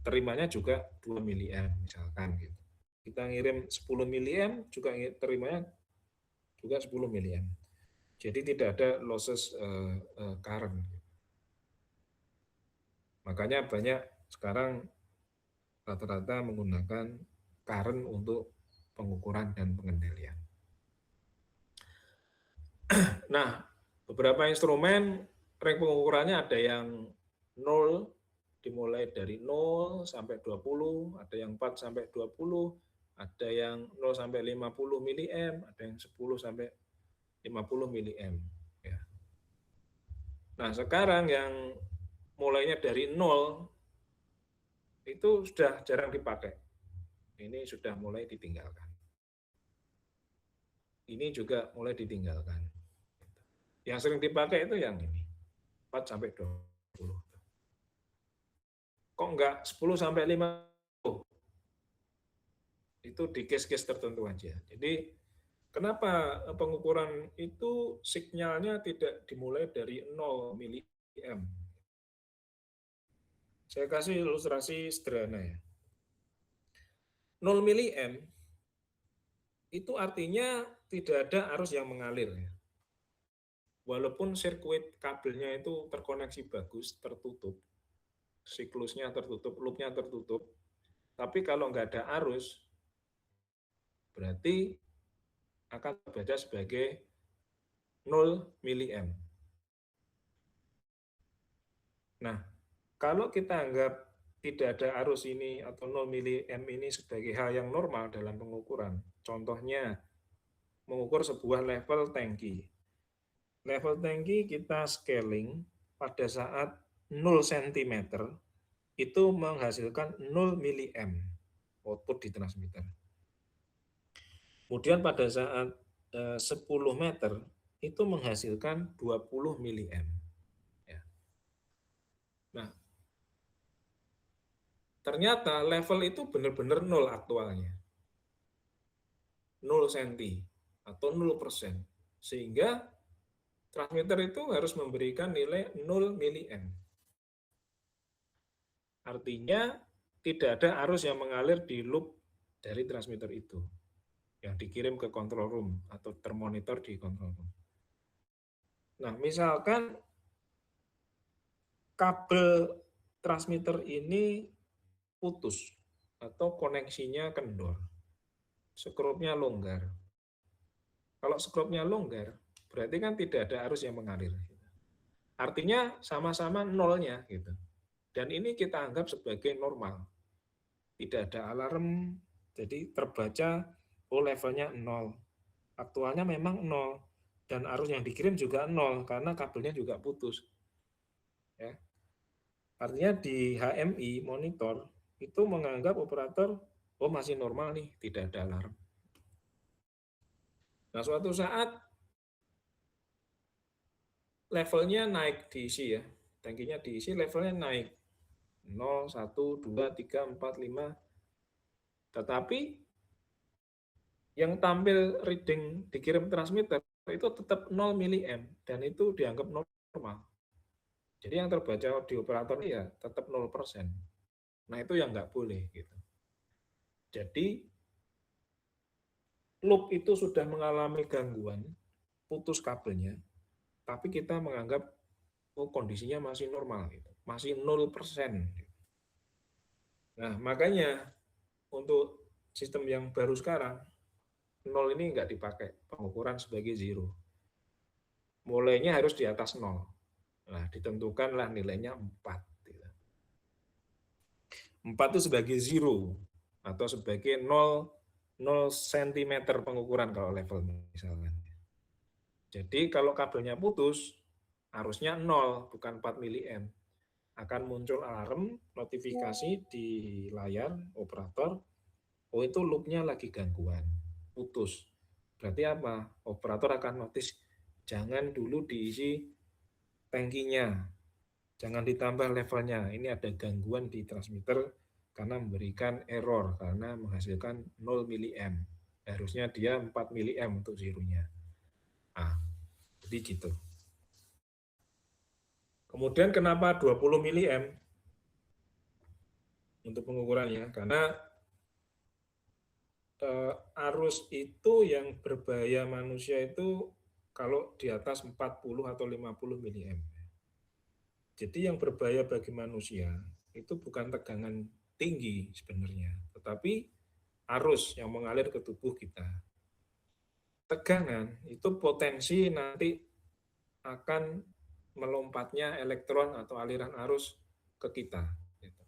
A: terimanya juga 2 mA misalkan gitu. Kita ngirim 10 mA juga terimanya juga 10 mA. Jadi tidak ada losses current. Makanya banyak sekarang rata-rata menggunakan current untuk pengukuran dan pengendalian. Nah, beberapa instrumen rank pengukurannya ada yang 0, dimulai dari 0 sampai 20, ada yang 4 sampai 20, ada yang 0 sampai 50 mA, ada yang 10 sampai 50 mA. Ya. Nah, sekarang yang mulainya dari 0 itu sudah jarang dipakai. Ini sudah mulai ditinggalkan. Ini juga mulai ditinggalkan. Yang sering dipakai itu yang ini, 4 sampai 20. Kok enggak 10 sampai 50? Itu di case-case tertentu aja. Jadi kenapa pengukuran itu sinyalnya tidak dimulai dari 0 mA? Saya kasih ilustrasi sederhana ya. 0 mA itu artinya tidak ada arus yang mengalir ya. Walaupun sirkuit kabelnya itu terkoneksi bagus, tertutup, siklusnya tertutup, loopnya tertutup, tapi kalau nggak ada arus, berarti akan terbaca sebagai 0 mA. Nah, kalau kita anggap tidak ada arus ini atau 0 mA ini sebagai hal yang normal dalam pengukuran, contohnya mengukur sebuah level tangki. Level tangki kita scaling pada saat 0 cm itu menghasilkan 0 mA output di transmitter. Kemudian pada saat 10 meter itu menghasilkan 20 mA. Ya. Nah, ternyata level itu benar-benar 0 aktualnya. 0 cm atau 0%. Sehingga transmitter itu harus memberikan nilai 0 mA. Artinya tidak ada arus yang mengalir di loop dari transmitter itu yang dikirim ke control room atau termonitor di control room. Nah, misalkan kabel transmitter ini putus atau koneksinya kendor, skrupnya longgar. Kalau skrupnya longgar, berarti kan tidak ada arus yang mengalir. Artinya sama-sama nolnya gitu. Dan ini kita anggap sebagai normal. Tidak ada alarm, jadi terbaca oh levelnya 0. Aktualnya memang 0 dan arus yang dikirim juga 0 karena kabelnya juga putus. Ya. Artinya di HMI monitor itu menganggap operator oh masih normal nih, tidak ada alarm. Nah, suatu saat levelnya naik diisi ya. Tangkinya diisi, levelnya naik. 0, 1, 2, 3, 4, 5. Tetapi yang tampil reading dikirim transmitter itu tetap 0 mA dan itu dianggap normal. Jadi yang terbaca di operator ini ya tetap 0%. Nah, itu yang nggak boleh gitu. Jadi loop itu sudah mengalami gangguan, putus kabelnya, tapi kita menganggap oh kondisinya masih normal gitu, masih 0%. Nah, makanya untuk sistem yang baru sekarang 0 ini nggak dipakai pengukuran sebagai zero. Mulainya harus di atas 0. Nah, ditentukanlah nilainya 4. 4 itu sebagai zero atau sebagai 0 cm pengukuran kalau level misalkan. Jadi kalau kabelnya putus, arusnya 0, bukan 4 mA. Akan muncul alarm, notifikasi di layar operator, oh itu loopnya lagi gangguan, putus. Berarti apa? Operator akan notice, jangan dulu diisi tangkinya, jangan ditambah levelnya. Ini ada gangguan di transmitter karena memberikan error, karena menghasilkan 0 mA. Harusnya dia 4 mA untuk zeronya. Ah, jadi gitu. Kemudian kenapa 20 mA? untuk pengukurannya, karena arus itu yang berbahaya manusia itu kalau di atas 40 atau 50 mAh. Jadi yang berbahaya bagi manusia itu bukan tegangan tinggi sebenarnya, tetapi arus yang mengalir ke tubuh kita. Tegangan itu potensi nanti akan melompatnya elektron atau aliran arus ke kita. Gitu.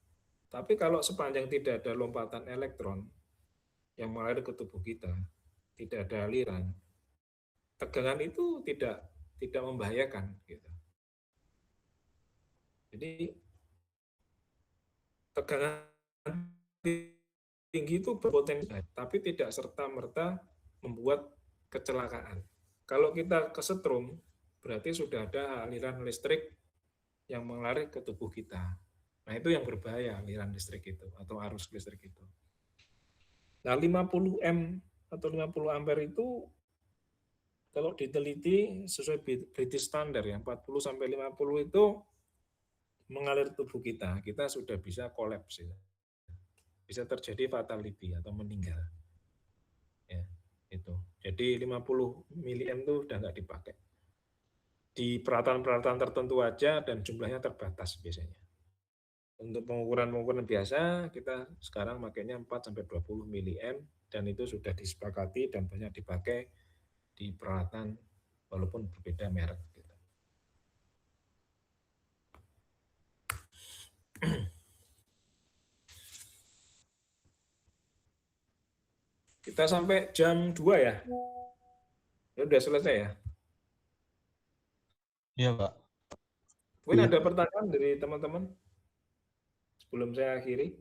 A: Tapi kalau sepanjang tidak ada lompatan elektron yang mengalir ke tubuh kita, tidak ada aliran, tegangan itu tidak membahayakan. Gitu. Jadi tegangan tinggi itu berpotensi, tapi tidak serta-merta membuat kecelakaan. Kalau kita kesetrum, berarti sudah ada aliran listrik yang mengalir ke tubuh kita. Nah, itu yang berbahaya, aliran listrik itu, atau arus listrik itu. Nah, 50 M atau 50 ampere itu, kalau diteliti sesuai British Standard ya, 40 sampai 50 itu mengalir tubuh kita sudah bisa kolaps. Ya. Bisa terjadi fatality atau meninggal. Ya, itu. Jadi 50 mAh itu udah nggak dipakai. Di peralatan-peralatan tertentu aja dan jumlahnya terbatas biasanya. Untuk pengukuran-pengukuran biasa, kita sekarang makanya 4 sampai 20 mAh dan itu sudah disepakati dan banyak dipakai di peralatan walaupun berbeda merek. Gitu. Kita sampai jam 2 ya? Ya udah selesai ya?
B: Iya, Pak.
A: Mungkin ada pertanyaan dari teman-teman sebelum saya akhiri.